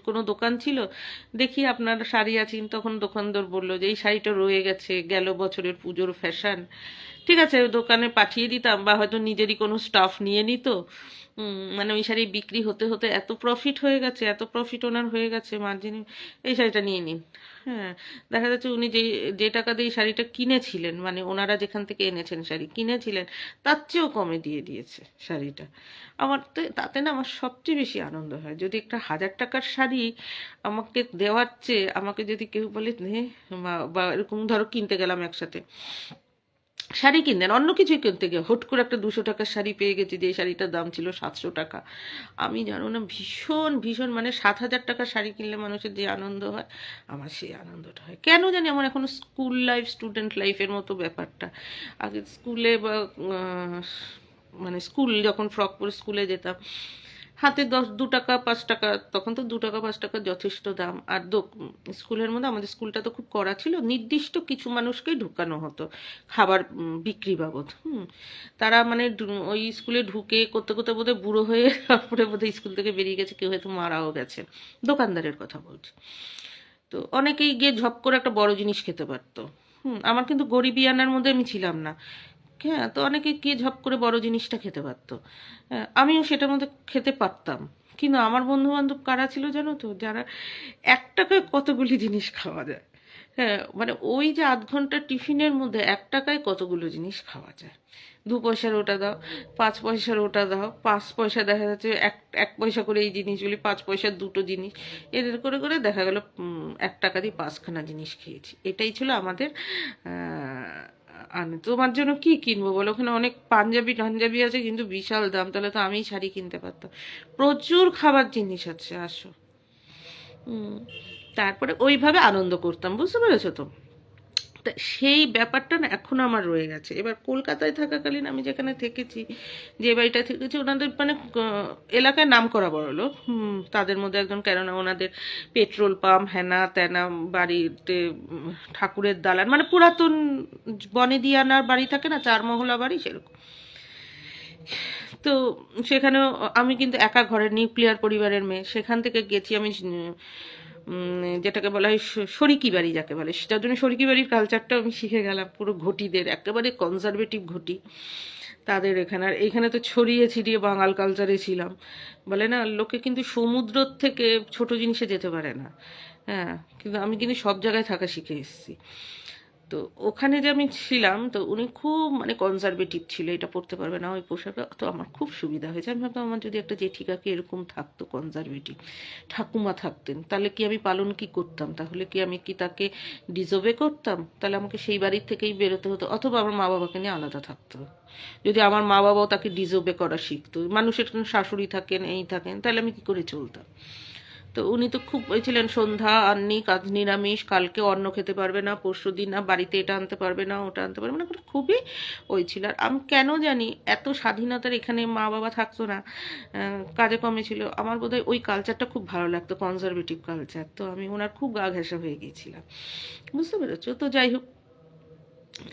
কোনো দোকান ছিল, দেখি আপনার শাড়ি আছেন, তখন দোকানদার বললো যে এই শাড়িটা রয়ে গেছে, গেল বছরের পুজোর ফ্যাশন, ঠিক আছে দোকানে পাঠিয়ে দিতাম, বা হয়তো নিজেরই কোনো স্টাফ নিয়ে নিত। মানে ওই শাড়ি বিক্রি হতে হতে এত প্রফিট হয়ে গেছে, এত প্রফিট ওনার হয়ে গেছে মার্জিনে, এই শাড়িটা নিয়ে নিন। হ্যাঁ, দেখা যাচ্ছে উনি যে যে টাকা দিয়ে এই শাড়িটা কিনেছিলেন, মানে ওনারা যেখান থেকে এনেছেন শাড়ি কিনেছিলেন, তার চেয়েও কমে দিয়ে দিয়েছে শাড়িটা। আমার তো তাতে না আমার সবচেয়ে বেশি আনন্দ হয়, যদি একটা 1000 টাকার শাড়ি আমাকে দেওয়ার চেয়ে আমাকে যদি কেউ বলে নে, বা এরকম ধরো কিনতে গেলাম একসাথে শাড়ি কিনতেন, অন্য কিছুই কিনতে গিয়ে হুট করে একটা 200 টাকার শাড়ি পেয়ে গেছি, যে শাড়িটার দাম ছিল 700 টাকা, আমি জানো না ভীষণ ভীষণ, মানে 7,000 টাকার শাড়ি কিনলে মানুষের যে আনন্দ হয়, আমার সেই আনন্দটা হয় কেন জানি। আমার এখনো স্কুল লাইফ, স্টুডেন্ট লাইফের মতো ব্যাপারটা, আগে স্কুলে বা মানে স্কুল যখন ফ্রক পরে স্কুলে যেতাম, হাতে 2 টাকা 5 টাকা, তখন তো 2 টাকা 5 টাকা যথেষ্ট দাম। আর স্কুলের মধ্যে আমাদের স্কুলটা তো খুব কড়া ছিল, নির্দিষ্ট কিছু মানুষকেই ঢুকানো হতো খাবার বিক্রি বাবদ। তারা মানে ওই স্কুলে ঢুকে করতে করতে বোধহয় বুড়ো হয়ে তারপরে বোধহয় স্কুল থেকে বেরিয়ে গেছে, কেউ হয়তো মারাও গেছে, দোকানদারের কথা বলছি। তো অনেকেই গিয়ে ঝপ করে একটা বড় জিনিস খেতে পারতো। আমার কিন্তু গরিবিয়ানার মধ্যে আমি ছিলাম না। হ্যাঁ, তো অনেকে গিয়ে ঝপ করে বড় জিনিসটা খেতে পারতো, হ্যাঁ, আমিও সেটার মধ্যে খেতে পারতাম। কিন্তু আমার বন্ধু বান্ধব কারা ছিল জানো তো, যারা 1 টাকায় কতগুলি জিনিস খাওয়া যায়। হ্যাঁ, মানে ওই যে আধ ঘন্টার টিফিনের মধ্যে 1 টাকায় কতগুলো জিনিস খাওয়া যায়। 2 পয়সার ওটা দাও, 5 পয়সার ওটা দাও, 5 পয়সা দেখা যাচ্ছে 1 পয়সা করে এই জিনিসগুলি, 5 পয়সার দুটো জিনিস, এদের করে করে দেখা গেল 1 টাকা দিয়ে 5খানা জিনিস খেয়েছি। এটাই ছিল আমাদের আমি তোমার জন্য কি কিনবো বলো, ওখানে অনেক পাঞ্জাবি টাঞ্জাবি আছে কিন্তু বিশাল দাম, তাহলে তো আমিই শাড়ি কিনতে পারতাম। প্রচুর খাবার জিনিস আছে, আসো। তারপরে ওইভাবে আনন্দ করতাম, বুঝতে পেরেছো তো। তা সেই ব্যাপারটা না এখনো আমার রয়ে গেছে। এবার কলকাতায় থাকাকালীন আমি যেখানে থেকেছি, যে বাড়িটা থেকেছি, ওনাদের মানে এলাকায় নাম করা বড়লোক, তাদের মধ্যে একজন, কেননা ওনাদের পেট্রোল পাম্প হ্যানা ত্যানা, বাড়িতে ঠাকুরের দালান, মানে পুরাতন বনেদিয়ানার বাড়ি থাকে না, 4 মহলা বাড়ি সেরকম। তো সেখানেও আমি কিন্তু একা ঘরের নিউক্লিয়ার পরিবারের মেয়ে, সেখান থেকে গেছি আমি যেটাকে বলা হয় শরিকি বাড়ি যাকে বলে, সেটার জন্য শরিকি বাড়ির কালচারটাও আমি শিখে গেলাম, পুরো ঘটিদের একেবারে কনজারভেটিভ ঘটি তাদের এখানে। আর এখানে তো ছড়িয়ে ছিটিয়ে বাঙাল কালচারে ছিলাম, বলে না লোকে কিন্তু সমুদ্র থেকে ছোট জিনিসে যেতে পারে না। হ্যাঁ, কিন্তু আমি কিন্তু সব জায়গায় থাকা শিখে এসেছি। তো ওখানে যে আমি ছিলাম, তো উনি খুব মানে কনজারভেটিভ ছিল, এটা পড়তে পারবে না ওই পোশাকে। তো আমার খুব সুবিধা হয়েছে। আমি ভাবতাম আমার যদি একটা জেঠি কাকি এরকম থাকতো কনজারভেটিভ, ঠাকুমা থাকতেন, তাহলে কি আমি পালন কি করতাম? তাহলে কি আমি কি তাকে ডিজোবে করতাম? তাহলে আমাকে সেই বাড়ির থেকেই বেরোতে হতো, অথবা আমার মা বাবাকে নিয়ে আলাদা থাকতো। যদি আমার মা বাবাও তাকে ডিজোবে করা শিখতো, মানুষের শাশুড়ি থাকেন এই থাকেন, তাহলে আমি কি করে চলতাম? তো উনি তো খুব ওই ছিলেন, সন্ধ্যা আননি, কাজ নিরামিষ, কালকে অন্ন খেতে পারবে না, পরশু দিন না, বাড়িতে এটা আনতে পারবে না, ওটা আনতে পারবে না, খুবই ওই ছিল। আর আমি কেন জানি এত স্বাধীনতার এখানে মা বাবা থাকতো না, কাজে কমে ছিল, আমার বোধহয় ওই কালচারটা খুব ভালো লাগতো, কনজারভেটিভ কালচার। তো আমি ওনার খুব গা ঘেঁষা হয়ে গিয়েছিলাম, বুঝতে পেরেছো? তো যাই হোক,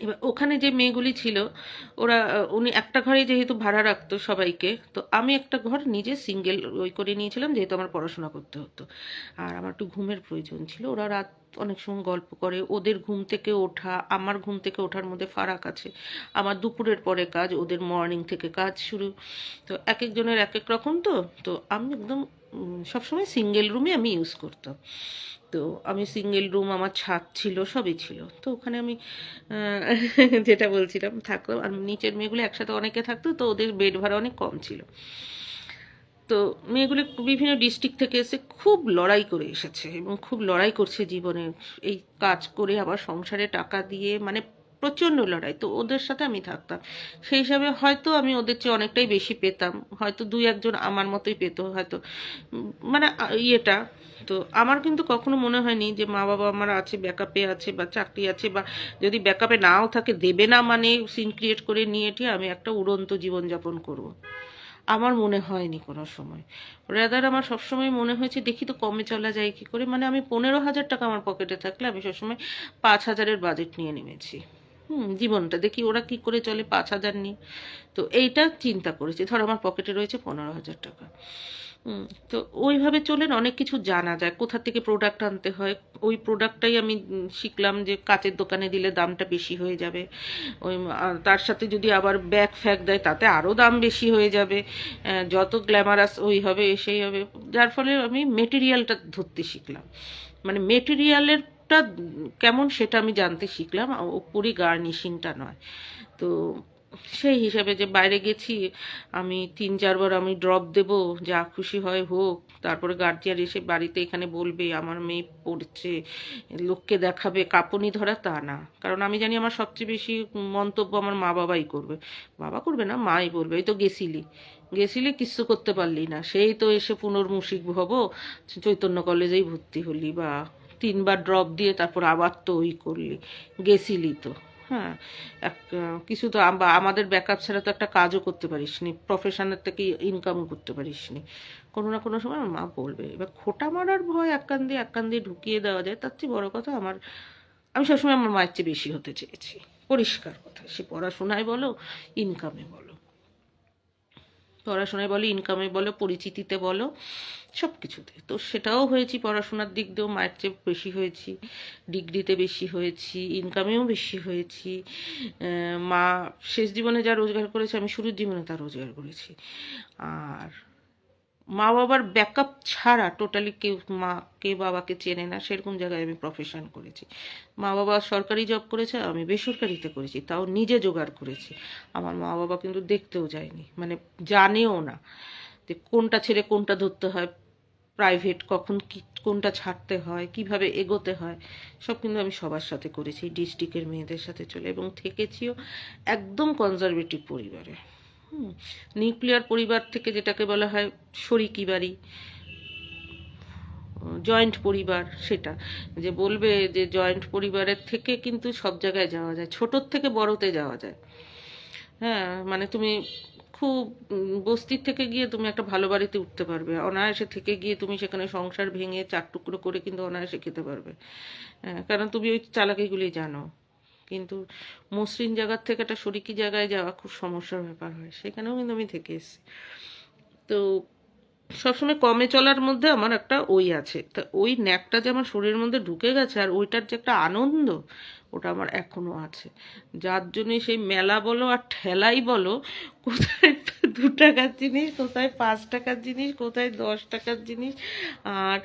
এবার ওখানে যে মেয়েগুলি ছিল, ওরা উনি একটা ঘরে যেহেতু ভাড়া রাখতো সবাইকে, তো আমি একটা ঘর নিজে সিঙ্গেল ওই করে নিয়েছিলাম, যেহেতু আমার পড়াশোনা করতে হতো আর আমার একটু ঘুমের প্রয়োজন ছিল। ওরা রাত অনেক সময় গল্প করে, ওদের ঘুম থেকে ওঠা আমার ঘুম থেকে ওঠার মধ্যে ফারাক আছে। আমার দুপুরের পরে কাজ, ওদের মর্নিং থেকে কাজ শুরু। তো এক একজনের এক এক রকম। তো তো আমি একদম সবসময় সিঙ্গেল রুমে আমি ইউজ করতাম। তো আমি সিঙ্গেল রুম, আমার ছাদ ছিল, সবই ছিল। তো ওখানে আমি যেটা বলছিলাম থাকতো, আর নিচের মেয়েগুলো একসাথে অনেকে থাকতো, তো ওদের বেড ভাড়া অনেক কম ছিল। তো মেয়েগুলো বিভিন্ন ডিস্ট্রিক্ট থেকে এসে খুব লড়াই করে এসেছে এবং খুব লড়াই করছে জীবনে, এই কাজ করে আবার সংসারে টাকা দিয়ে, মানে প্রচণ্ড লড়াই। তো ওদের সাথে আমি থাকতাম, সেই হিসাবে হয়তো আমি ওদের চেয়ে অনেকটাই বেশি পেতাম, হয়তো দুই একজন আমার মতোই পেতো হয়তো, মানে ইয়েটা। তো আমার কিন্তু কখনো মনে হয়নি যে মা বাবা আমার আছে, ব্যাকআপে আছে বা চাকরি আছে, বা যদি ব্যাকআপে নাও থাকে দেবে না মানে সিন ক্রিয়েট করে নিয়ে এটি আমি একটা উড়ন্ত জীবনযাপন করব। আমার মনে হয়নি কোনো সময়। রাদার আমার সবসময় মনে হয়েছে দেখি তো কমে চলা যায় কি করে। মানে আমি 15,000 টাকা আমার পকেটে থাকলে আমি সবসময় 5,000-এর বাজেট নিয়ে নেমেছি। জীবনটা দেখি ওরা কি করে চলে 5,000 নিয়ে। তো এইটা চিন্তা করেছি, ধর আমার পকেটে রয়েছে 15,000 টাকা। তো ওইভাবে চলেন, অনেক কিছু জানা যায়, কোথা থেকে প্রোডাক্ট আনতে হয়। ওই প্রোডাক্টটাই আমি শিখলাম যে কাচের দোকানে দিলে দামটা বেশি হয়ে যাবে, ওই তার সাথে যদি আবার ব্যাগ ফ্যাগ দেয় তাতে আরও দাম বেশি হয়ে যাবে, যত গ্ল্যামারাস ওই হবে সেই হবে। যার ফলে আমি মেটেরিয়ালটা ধরতে শিখলাম, মানে মেটেরিয়ালেরটা কেমন সেটা আমি জানতে শিখলাম, ওপরই গার্নিশিংটা নয়। তো সেই হিসাবে যে বাইরে গেছি আমি 3-4 বার আমি ড্রপ দেব, যা খুশি হয় হোক, তারপরে গার্জিয়ান এসে বাড়িতে এখানে বলবে আমার মেয়ে পড়ছে, লোককে দেখাবে, কাঁপুনি ধরা তা না। কারণ আমি জানি আমার সবচেয়ে বেশি মন্তব্য আমার মা বাবাই করবে, বাবা করবে না, মাই বলবে এই তো গেছিলি, গেছিলি কিচ্ছু করতে পারলি না, সেই তো এসে পুনর্মুশিক হব, চৈতন্য কলেজেই ভর্তি হলি, বা 3 বার ড্রপ দিয়ে তারপর আবার তো ওই করলি, গেছিলি তো। হ্যাঁ, এক কিছু তো আমাদের ব্যাকআপ ছাড়া তো একটা কাজও করতে পারিস নি, প্রফেশনের থেকে ইনকামও করতে পারিস নি, কোনো না কোনো সময় আমার মা বলবে। এবার খোঁটা মারার ভয় এক কান দিয়ে ঢুকিয়ে দেওয়া যায়, তার চেয়ে বড় কথা আমি সবসময় আমার মায়ের চেয়ে বেশি হতে চেয়েছি, পরিষ্কার কথা। সে পড়াশোনায় বলো, ইনকামে বলো, পড়াশোনায় বলো, ইনকামে বলো, পরিচিতিতে বলো, সব কিছুতে। তো সেটাও হয়েছি, পড়াশোনার দিক দিয়েও মায়ের চেয়ে বেশি হয়েছি, ডিগ্রিতে বেশি হয়েছি, ইনকামেও বেশি হয়েছি। মা শেষ জীবনে যা রোজগার করেছে আমি শুরুর জীবনে তা রোজগার করেছি। আর মা বাবার ব্যাকআপ ছাড়া টোটালি কেউ মাকে বাবাকে চেনে না, সেরকম জায়গায় আমি প্রফেশন করেছি। মা বাবা সরকারি জব করেছে, আমি বেসরকারিতে করেছি, তাও নিজে জোগাড় করেছি। আমার মা বাবা কিন্তু দেখতেও যায়নি, মানে জানেও না যে কোনটা ছেড়ে কোনটা ধরতে হয়, প্রাইভেট কখন কি কোনটা ছাড়তে হয়, কিভাবে এগোতে হয়, সব কিন্তু আমি সবার সাথে করেছি, ডিস্ট্রিক্টের মেয়েদের সাথে চলে, এবং থেকেছিও একদম কনজারভেটিভ পরিবারে। নিউক্লিয়ার পরিবার থেকে যেটাকে বলা হয় শরিকি বাড়ি, জয়েন্ট পরিবার, সেটা যে বলবে যে জয়েন্ট পরিবারের থেকে কিন্তু সব জায়গায় যাওয়া যায়, ছোটোর থেকে বড়তে যাওয়া যায়। হ্যাঁ, মানে তুমি খুব বস্তির থেকে গিয়ে তুমি একটা ভালো বাড়িতে উঠতে পারবে অনায়াসে, থেকে গিয়ে তুমি সেখানে সংসার ভেঙে 4 টুকরো করে কিন্তু অনায়াসে খেতে পারবে। হ্যাঁ, কারণ তুমি ওই চালাকিগুলি জানো। কিন্তু মসৃণ জায়গার থেকে একটা শরিকি জায়গায় যাওয়া খুব সমস্যার ব্যাপার হয়, সেখানেও কিন্তু আমি থেকে এসেছি। তো সবসময় কমে চলার মধ্যে আমার একটা ওই আছে, তা ওই ন্যাকটা যে আমার শরীরের মধ্যে ঢুকে গেছে, আর ওইটার যে একটা আনন্দ, ওটা আমার এখনও আছে, যার জন্যে সেই মেলা বলো আর ঠেলাই বলো, কোথায় 2 টাকার জিনিস, কোথায় 5 টাকার জিনিস, কোথায় 10 টাকার জিনিস, আর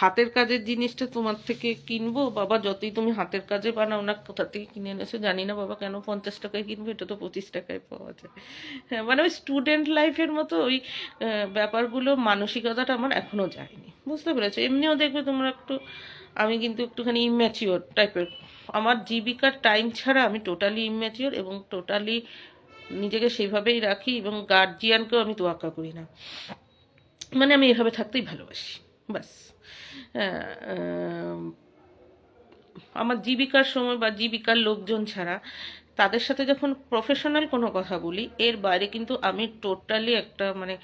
হাতের কাজের জিনিসটা তোমার থেকে কিনবো বাবা, যতই তুমি হাতের কাজে বানাও না, কোথা থেকে কিনে এনেছো জানি না বাবা, কেন 50 টাকায় কিনবো, এটা তো 25 টাকায় পাওয়া যায়। হ্যাঁ মানে ওই স্টুডেন্ট লাইফের মতো ওই ব্যাপারগুলো, মানসিকতাটা আমার এখনও যায়নি, বুঝতে পেরেছো? এমনিও দেখবে তোমরা একটু, আমি কিন্তু একটুখানি ইম্যাচিওর টাইপের, আমার জীবিকার টাইম ছাড়া আমি টোটালি ইম্যাচিওর এবং টোটালি নিজেকে সেইভাবেই রাখি, এবং গার্জিয়ানকেও আমি তোয়াক্কা করি না, মানে আমি এভাবে থাকতেই ভালোবাসি ব্যাস। আমার জীবিকার সময় বা জীবিকার লোকজন ছাড়া তাদের সাথে যখন প্রফেশনাল কোনো কথা বলি, এর বাইরে কিন্তু আমি টোটালি একটা মানে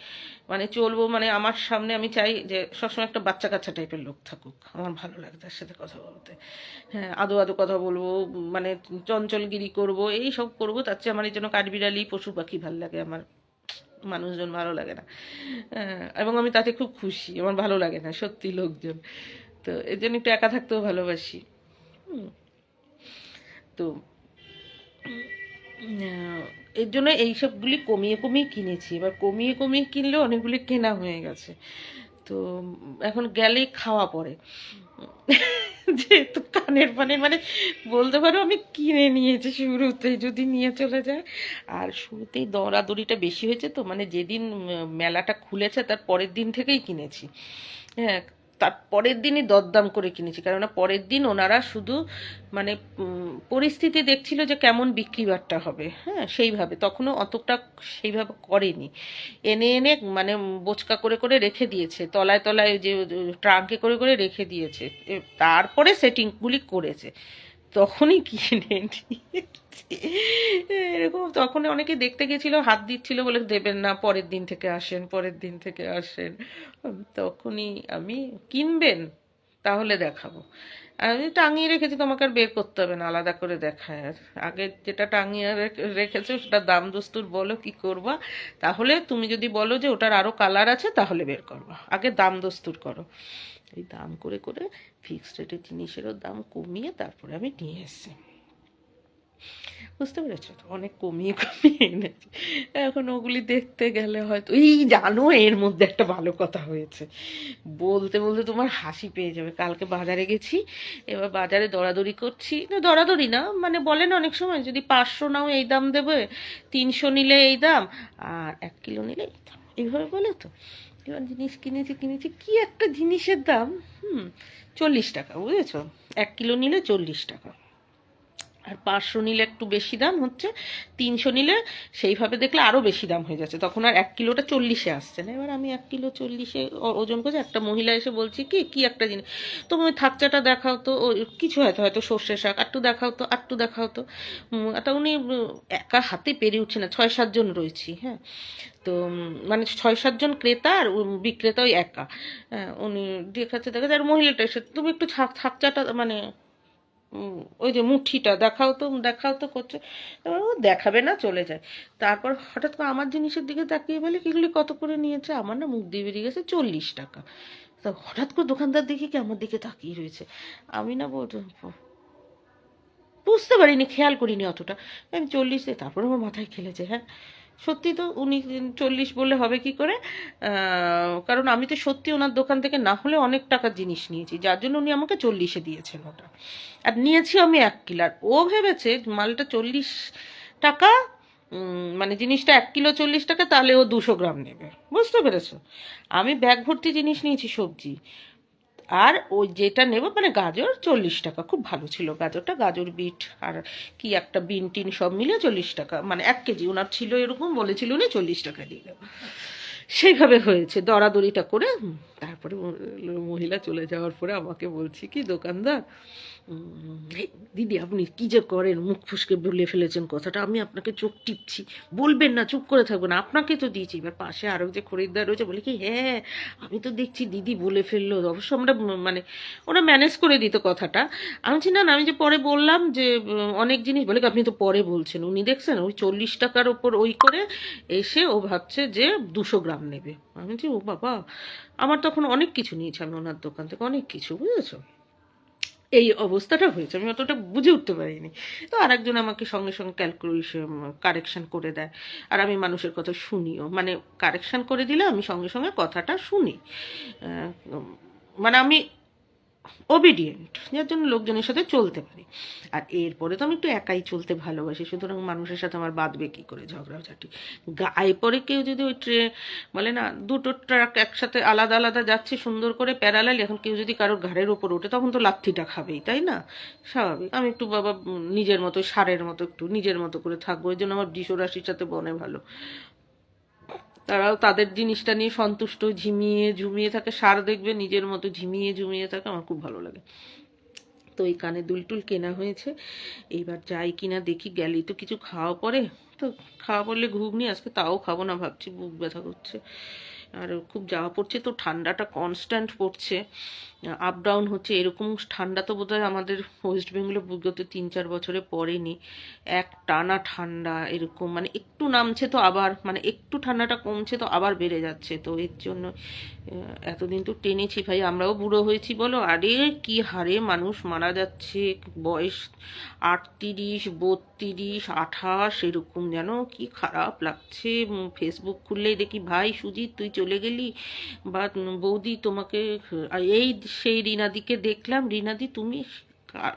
মানে চলবো, মানে আমার সামনে আমি চাই যে সবসময় একটা বাচ্চা কাচ্চা টাইপের লোক থাকুক, আমার ভালো লাগে তার সাথে কথা বলতে। হ্যাঁ, আদো আদো কথা বলবো, মানে চঞ্চলগিরি করবো, এই সব করবো, তার চেয়ে আমার এই জন্য কাঠবিড়ালি পশু পাখি ভালো লাগে, আমার মানুষজন ভালো লাগে না। এবং আমি তাতে খুব খুশি, আমার ভালো লাগে না সত্যি লোকজন, তো এর জন্য একটু একা থাকতেও ভালোবাসি। তো এর জন্য এইসবগুলি কমিয়ে কমিয়ে কিনেছি, এবার কমিয়ে কমিয়ে কিনলেও অনেকগুলি কেনা হয়ে গেছে, তো এখন গেলে খাওয়া পড়ে, যেহেতু কানের ফানের মানে বলতে পারো আমি কিনে নিয়েছি শুরুতেই, যদি নিয়ে চলে যায়। আর শুরুতেই দরাদরিটা বেশি হয়েছে, তো মানে যেদিন মেলাটা খুলেছে তার পরের দিন থেকেই কিনেছি। হ্যাঁ, তার পরের দিনই দরদাম করে কিনেছি, কেননা পরের দিন ওনারা শুধু মানে পরিস্থিতি দেখছিল যে কেমন বিক্রি বাট্টা হবে, হ্যাঁ সেইভাবে, তখনও অতটা সেইভাবে করেনি, এনে এনে মানে বোচকা করে করে রেখে দিয়েছে, তলায় তলায় যে ট্রাঙ্কে করে করে রেখে দিয়েছে, তারপরে সেটিংগুলি করেছে, তখনই কিনে নিয়েছি। এরকম তখন অনেকে দেখতে গেছিল, হাত দিচ্ছিল বলে দেবেন না, পরের দিন থেকে আসেন, পরের দিন থেকে আসেন, তখনই আমি, কিনবেন তাহলে দেখাবো, আমি টাঙিয়ে রেখেছি, তোমাকে আর বের করতে হবে না আলাদা করে দেখায়, আর আগে যেটা টাঙিয়ে রেখেছো সেটা দাম দস্তুর বলো কি করবা, তাহলে তুমি যদি বলো যে ওটার আরো কালার আছে তাহলে বের করবা, আগে দাম দস্তুর করো। এই দাম করে করে ফিক্সড রেটের জিনিসেরও দাম কমিয়ে তারপরে আমি নিয়ে এসেছি, বুঝতে পেরেছো তো, অনেক কমিয়ে কমিয়ে এনেছি। এখন ওগুলি দেখতে গেলে হয়তো, এই জানো এর মধ্যে একটা ভালো কথা হয়েছে, বলতে বলতে তোমার হাসি পেয়ে যাবে। কালকে বাজারে গেছি, এবার বাজারে দরাদরি করছি, না দরাদরি না মানে বলে না অনেক সময়, যদি 500 নাও এই দাম দেবে, 300 নিলে এই দাম, আর 1 কিলো নিলে এই দাম, এইভাবে বলে তো। এবার জিনিস কিনেছি কিনেছি, কি একটা জিনিসের দাম 40 টাকা, বুঝেছো, 1 কিলো নিলে 40 টাকা, আর 500 নিলে একটু বেশি দাম হচ্ছে, 300 নিলে সেইভাবে দেখলে আরও বেশি দাম হয়ে যাচ্ছে, তখন আর 1 কিলোটা 40-এ আসছে না। এবার আমি 1 কিলো 40-এ ওজন করছি, একটা মহিলা এসে বলছি কি কি একটা জিনিস, তুমি ওই থাকচাটা দেখাও তো, ও কিছু হয়তো হয়তো সর্ষে শাক আটটু দেখাও তো, আটটু দেখাও তো, তা উনি একা হাতে পেরে উঠছে না, 6-7 জন রয়েছি, হ্যাঁ, তো মানে 6-7 জন ক্রেতা আর বিক্রেতা ওই একা, হ্যাঁ উনি দেখাচ্ছে দেখাচ্ছে, আর মহিলাটা এসে তুমি একটু থাকচাটা মানে ওই যে মুঠিটা দেখাও তো দেখাও তো করছে, এবার ও দেখাবে না চলে যায়, তারপর হঠাৎ করে আমার জিনিসের দিকে তাকিয়ে বলে এগুলি কত করে নিয়েছে, আমার না মুখ দিয়ে বেরিয়ে গেছে 40 টাকা, তা হঠাৎ করে দোকানদার দেখি কি আমার দিকে তাকিয়ে রয়েছে, আমি না বুঝতে পারিনি, খেয়াল করিনি অতটা, আমি 40 দিয়ে, তারপরে আমার মাথায় খেলেছে, হ্যাঁ সত্যি তো উনি 40 বললে হবে কি করে, কারণ আমি তো সত্যি ওনার দোকান থেকে না হলে অনেক টাকার জিনিস নিয়েছি, যার জন্য উনি আমাকে 40-এ দিয়েছেন ওটা, আর নিয়েছি আমি 1 কিলো, আর ও ভেবেছে মালটা 40 টাকা, মানে জিনিসটা 1 কিলো 40 টাকা, তাহলে ও 200 গ্রাম নেবে, বুঝতে পেরেছো, আমি ব্যাগ ভর্তি জিনিস নিয়েছি সবজি, আর ওই যেটা নেব মানে গাজর 40 টাকা, খুব ভালো ছিল গাজরটা, গাজর বিট আর কি একটা বিন টিন সব মিলে 40 টাকা, মানে 1 কেজি ওনার ছিল, এরকম বলেছিল উনি 40 টাকা দিয়ে দেবো, সেইভাবে হয়েছে দরাদরিটা করে। তারপরে মহিলা চলে যাওয়ার পরে আমাকে বলছি কি দোকানদার, দিদি আপনি কি যে করেন, মুখ ফুসকে বলে ফেলেছেন কথাটা, আমি আপনাকে চোখ টিপছি, বলবেন না, চুপ করে থাকবেন, আপনাকে তো দিয়েছি। এবার পাশে আরও যে খরিদ্দার রয়েছে বলে কি, হ্যাঁ আমি তো দেখছি দিদি বলে ফেললো, অবশ্য আমরা মানে ওরা ম্যানেজ করে দিত কথাটা, আমি বলছি না না, আমি যে পরে বললাম যে অনেক জিনিস, বলে আপনি তো পরে বলছেন, উনি দেখছেন ওই 40 টাকার ওপর ওই করে এসে ও ভাবছে যে 200 গ্রাম নেবে, আমি বলছি ও বাবা, আমার তখন অনেক কিছু নিয়েছি আমি ওনার দোকান থেকে, অনেক কিছু, বুঝেছো, এই অবস্থাটা হয়েছে, আমি অতটা বুঝে উঠতে পারিনি। তো আরেকজন আমাকে সঙ্গে সঙ্গে ক্যালকুলেশন কারেকশন করে দেয়, আর আমি মানুষের কথা শুনিও, মানে কারেকশন করে দিলে আমি সঙ্গে সঙ্গে কথাটা শুনি। মানে আমি ওবিডিয়েন্ট, যার জন্য লোকজনের সাথে চলতে পারি। আর এরপরে তো আমি একটু একাই চলতে ভালোবাসি, সুতরাং মানুষের সাথে আমার বাঁধবে কী করে ঝগড়াঝাটি। গায়ে পরে কেউ যদি ওই বলে না দুটো ট্রাক একসাথে আলাদা আলাদা যাচ্ছে সুন্দর করে প্যারালাল, এখন কেউ যদি কারোর ঘাড়ের ওপর ওঠে তখন তো লাথিটা খাবেই, তাই না? স্বাভাবিক। আমি একটু বাবা নিজের মতো ষাঁড়ের মতো একটু নিজের মতো করে থাকবো, এই জন্য আমার বৃষ রাশির সাথে বনে ভালো। তারাও তাদের জিনিসটা নিয়ে সন্তুষ্ট, ঝিমিয়ে ঝুমিয়ে থাকে। ষাঁড় দেখবে নিজের মতো ঝিমিয়ে ঝুমিয়ে থাকে, আমার খুব ভালো লাগে। তো এই কানে দুলটুল কেনা হয়েছে, এইবার যাই কিনা দেখি, গেলেই তো কিছু খাওয়া পড়ে। তো খাওয়া পড়লে ঘুগনি, আজকে তাও খাবো না ভাবছি, বুক ব্যথা করছে। আর খুব যাওয়া পড়ছে, তো ঠান্ডাটা কনস্ট্যান্ট পড়ছে, আপ ডাউন হচ্ছে। এরকম ঠান্ডা তো বোধহয় আমাদের ওয়েস্ট বেঙ্গলে বিগত 3-4 বছরে পড়েনি। এক টানা ঠান্ডা এরকম, মানে একটু নামছে তো আবার, মানে একটু ঠান্ডাটা কমছে তো আবার বেড়ে যাচ্ছে। তো এর জন্য এতদিন তো টেনেছি ভাই, আমরাও বুড়ো হয়েছি বলো। আরে কি হারে মানুষ মারা যাচ্ছে, বয়স 38, 32, 28 এরকম, যেন কি খারাপ লাগছে। ফেসবুক খুললেই দেখি ভাই সুজিত তুই চলে গেলি, বা বৌদি তোমাকে, এই সেই রিনাদিকে দেখলাম, রিনাদি তুমি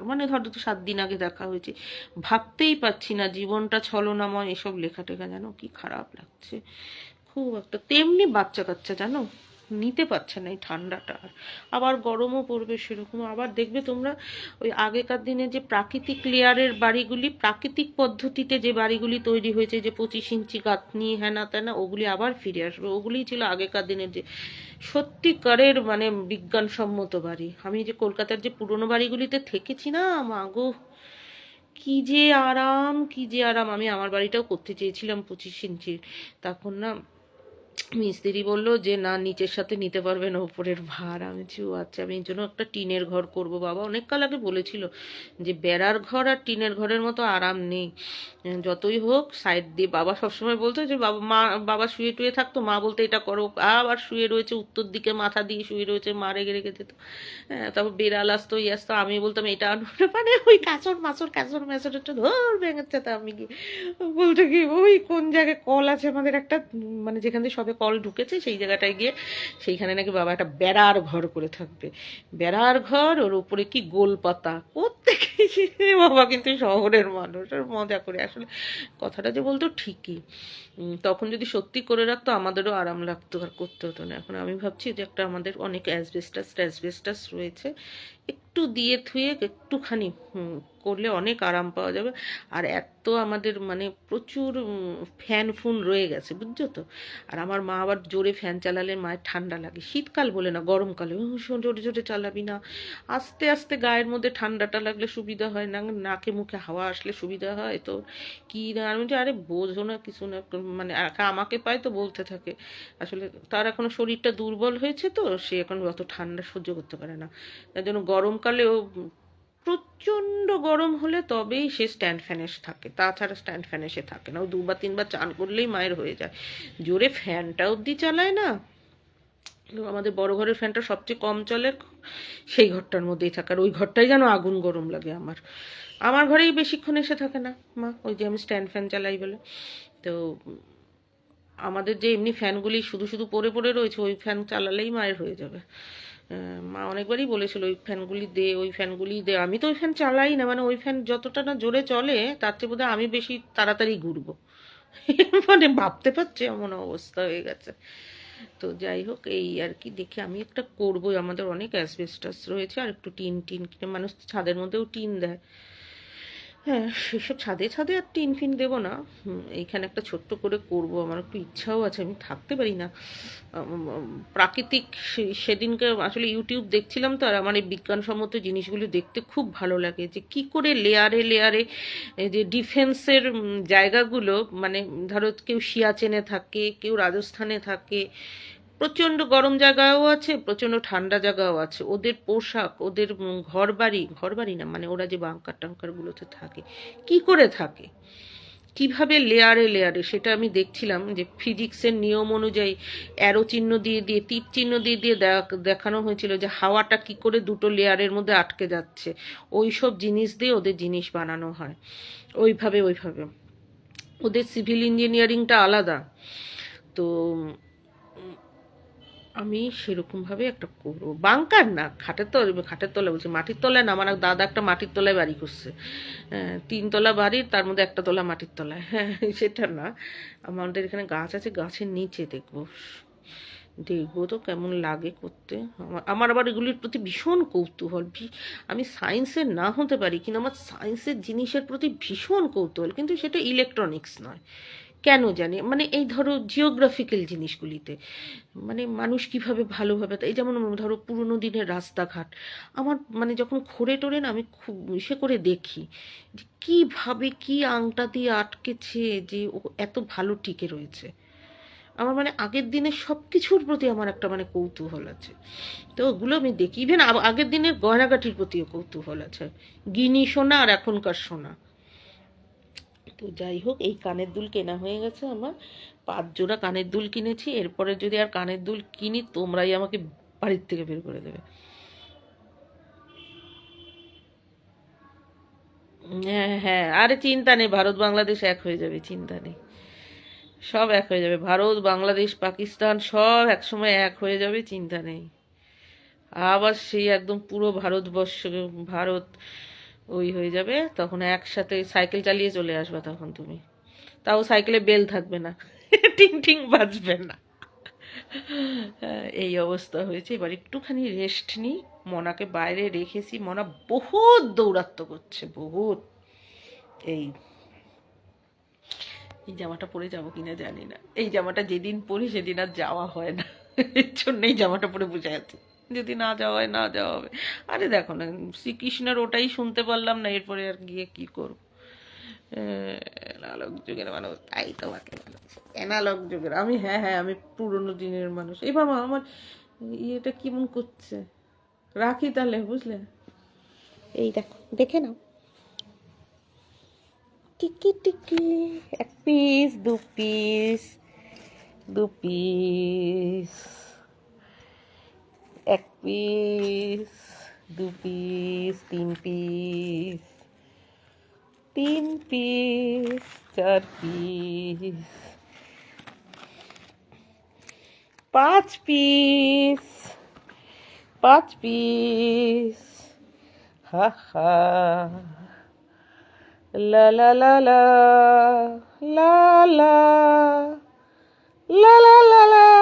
মানে ধরো তো 7 দিন আগে দেখা হয়েছে, ভাবতেই পারছি না, জীবনটা ছলনাময়, এসব লেখা টেখা যেন কি খারাপ লাগছে খুব একটা। তেমনি বাচ্চা কাচ্চা জানো নিতে পারছে না এই ঠান্ডাটা, আবার গরমও পড়বে সেরকম। আবার দেখবে তোমরা ওই আগেকার দিনে যে প্রাকৃতিক লেয়ারের বাড়িগুলি, প্রাকৃতিক পদ্ধতিতে যে বাড়িগুলি তৈরি হয়েছে, যে 25 ইঞ্চি গাঁথনি হ্যানা ত্যানা, ওগুলি আবার ফিরে আসবে। ওগুলিই ছিল আগেকার দিনের যে সত্যিকারের মানে বিজ্ঞানসম্মত বাড়ি। আমি যে কলকাতার যে পুরনো বাড়িগুলিতে থেকেছি না, মা গো, কি যে আরাম, কি যে আরাম। আমি আমার বাড়িটাও করতে চেয়েছিলাম 25 ইঞ্চির, তখন না মিস্ত্রি বললো যে না, নিচের সাথে নিতে পারবে না উপরের ভার। আমি বলছি ও আচ্ছা, আমি এই জন্য একটা টিনের ঘর করব। বাবা অনেক কাল আগে বলেছিল যে বেড়ার ঘর আর টিনের ঘরের মতো আরাম নেই, যতই হোক সাইড দিয়ে। বাবা সবসময় বলতো যে বাবা শুয়ে টুয়ে থাকতো, মা বলতো এটা করো, আবার শুয়ে রয়েছে উত্তর দিকে মাথা দিয়ে শুয়ে রয়েছে, মা রেগে রেগে যেত। হ্যাঁ, তারপর বেড়াল আসতো ইয়ে আসতো, আমি বলতাম এটা আনো, মানে ওই কাঁচর ম্যাচর একটা ধর ভেঙেছে। তা আমি কি বলতে কি, ওই কোন জায়গায় কল আছে আমাদের একটা, মানে যেখান থেকে সবে কল ঢুকেছে সেই জায়গাটায় গিয়ে, সেইখানে নাকি বাবা একটা বেড়ার ঘর করে থাকবে। বেড়ার ঘর, ওর উপরে কি গোল পাতা করতে গেছে। বাবা কিন্তু শহরের মানুষ, আর মজা করে আসলে কথাটা যে বলতো ঠিকই। তখন যদি সত্যি করে রাখতো আমাদেরও আরাম লাগতো, আর করতে হতো না। এখন আমি ভাবছি যে একটা আমাদের অনেক অ্যাসবেস্টাস রয়েছে, একটু দিয়ে থুয়ে একটুখানি করলে অনেক আরাম পাওয়া যাবে। আর এত আমাদের মানে প্রচুর ফ্যান ফুন রয়ে গেছে, বুঝছো তো। আর আমার মা আবার জোরে ফ্যান চালালে মায়ের ঠান্ডা লাগে, শীতকাল বলে না, গরমকালে জোরে জোরে চালাবি না, আস্তে আস্তে গায়ের মধ্যে ঠান্ডাটা লাগলে সুবিধা হয় না, নাকে মুখে হাওয়া আসলে সুবিধা হয়। তো কি না, আমি বলছি আরে বোঝো না কিছু না, মানে আমাকে পায় তো বলতে থাকে। আসলে তার এখনো শরীরটা দুর্বল হয়েছে, তো সে এখন অত ঠান্ডা সহ্য করতে পারে না। তার জন্য গরমকালেও প্রচণ্ড গরম হলে তবেই সে স্ট্যান্ড ফ্যানে থাকে, তাছাড়া স্ট্যান্ড ফ্যানে সে থাকে না। ও 2 বা 3 বার চান করলেই মায়ের হয়ে যায়, জোরে ফ্যানটা অবধি চালায় না। আমাদের বড় ঘরের ফ্যানটা সবচেয়ে কম চলে, সেই ঘরটার মধ্যেই থাকে, আর ওই ঘরটাই যেন আগুন গরম লাগে আমার। আমার ঘরেই বেশিক্ষণ এসে থাকে না মা, ওই যে আমি স্ট্যান্ড ফ্যান চালাই বলে। তো আমাদের যে এমনি ফ্যানগুলি শুধু শুধু পড়ে পড়ে রয়েছে, ওই ফ্যান চালালেই মায়ের হয়ে যাবে। মা অনেকবারই বলেছিল ওই ফ্যানগুলি দে, ওই ফ্যানগুলি দে। আমি তো ওই ফ্যান চালাই না, মানে ওই ফ্যান যতটা না জোরে চলে তার চেয়ে বোধহয় আমি বেশি তাড়াতাড়ি ঘুরবো। মানে ভাবতে পারছি এমন অবস্থা হয়ে গেছে। তো যাই হোক, এই আর কি, দেখি আমি একটা করবোই। আমাদের অনেক অ্যাসবেস্টাস রয়েছে, আর একটু টিন টিন কিনে, মানুষ ছাদের মধ্যেও টিন দেয়। হ্যাঁ, সেসব ছাদে ছাদে আর টিন ফিন দেবো না, এইখানে একটা ছোট্ট করে করব। আমার একটু ইচ্ছাও আছে, আমি থাকতে পারি না। প্রাকৃতিক সেদিনকে আসলে ইউটিউব দেখছিলাম তো, আর আমার এই বিজ্ঞানসম্মত জিনিসগুলো দেখতে খুব ভালো লাগে, যে কি করে লেয়ারে লেয়ারে যে ডিফেন্সের জায়গাগুলো, মানে ধরো কেউ সিয়াচেনে থাকে, কেউ রাজস্থানে থাকে, প্রচণ্ড গরম জায়গাও আছে, প্রচণ্ড ঠান্ডা জায়গাও আছে। ওদের পোশাক, ওদের ঘর বাড়ি না, মানে ওরা যে বাংকার টাঙ্কারগুলোতে থাকে, কি করে থাকে, কিভাবে লেয়ারে লেয়ারে, সেটা আমি দেখছিলাম যে ফিজিক্সের নিয়ম অনুযায়ী অ্যারো চিহ্ন দিয়ে দিয়ে তীর চিহ্ন দিয়ে দিয়ে দেখানো হয়েছিল যে হাওয়াটা কি করে দুটো লেয়ারের মধ্যে আটকে যাচ্ছে, ওই সব জিনিস দিয়ে ওদের জিনিস বানানো হয়। ওইভাবে ওইভাবে ওদের সিভিল ইঞ্জিনিয়ারিংটা আলাদা। তো আমি সেরকমভাবে একটা করবো, বাংকার না, খাটের তলায় বলছি, মাটির তলায় না। আমার এক দাদা একটা মাটির তলায় বাড়ি করছে, 3 তলা বাড়ির, তার মধ্যে একটা তলা মাটির তলায়। হ্যাঁ, সেটা না, আমাদের এখানে গাছ আছে, গাছের নিচে দেখবো, দেখবো তো কেমন লাগে করতে। আমার আবার এগুলির প্রতি ভীষণ কৌতূহল। আমি সায়েন্সের না হতে পারি, কিন্তু আমার সায়েন্সের জিনিসের প্রতি ভীষণ কৌতূহল, কিন্তু সেটা ইলেকট্রনিক্স নয়, কেন জানি, মানে এই ধরো জিওগ্রাফিক্যাল জিনিসগুলিতে, মানে মানুষ কিভাবে ভালোভাবে, এই যেমন ধরো পুরোনো দিনের রাস্তাঘাট, আমার মানে যখন খোঁড়ে টোরে না, আমি খুব ইসে করে দেখি যে কীভাবে কী আংটা দিয়ে আটকেছে যে ও এত ভালো টিকে রয়েছে। আমার মানে আগের দিনের সব কিছুর প্রতি আমার একটা মানে কৌতূহল আছে, তো ওগুলো আমি দেখি। ইভেন আগের দিনের গয়নাগাটির প্রতিও কৌতূহল আছে, গিনি সোনা আর এখনকার সোনা। তো যাই হোক, এই কানের দুল কেনা হয়ে গেছে আমার, 5 জোড়া কানের দুল কিনেছি। এরপরে যদি আর কানের দুল কিনি, তোমরাই আমাকে বাড়ির থেকে বের করে দেবে। হ্যাঁ হ্যাঁ, আরে চিন্তা নেই, ভারত বাংলাদেশ এক হয়ে যাবে, চিন্তা নেই, সব এক হয়ে যাবে, ভারত বাংলাদেশ পাকিস্তান সব একসময় এক হয়ে যাবে, চিন্তা নেই। আবার সেই একদম পুরো ভারতবর্ষ, ভারত ওই হয়ে যাবে, তখন একসাথে সাইকেল চালিয়ে চলে আসবে তখন তুমি, তাও সাইকেলে বেল থাকবে না, টিং টিং বাজবে না। এই অবস্থা হয়েছে, এবার একটুখানি রেস্ট নিই। মনাকে বাইরে রেখেছি, মনা বহুত দৌরাত্ম করছে, বহুত। এই এই জামাটা পরে যাবো কিনা জানি না, এই জামাটা যেদিন পরি সেদিন আর যাওয়া হয় না, এর জন্য এই জামাটা পরে বসে আছি, যদি না যাওয়া হয় না যাওয়া হবে। আরে দেখো না, শ্রীকৃষ্ণের ওটাই শুনতে পারলাম না, এরপরে আর গিয়ে কি করবো। অ্যানালগ যুগের মানুষ, তাই তোমাকে মানুষ, অ্যানালগ যুগের আমি। হ্যাঁ হ্যাঁ, আমি পুরোনো দিনের মানুষ। এই বাবা, আমার ইয়েটা কেমন করছে, রাখি তাহলে, বুঝলে। এই দেখো, দেখে নাও, টিকি টিকি, 1 piece, 2 piece, 2 piece, 1 piece, 2 piece, 3 piece, 3 piece, 4 piece, 5 piece, 5 piece, হা হা, লা লা লা লা, লা লা, লা লা লা লা।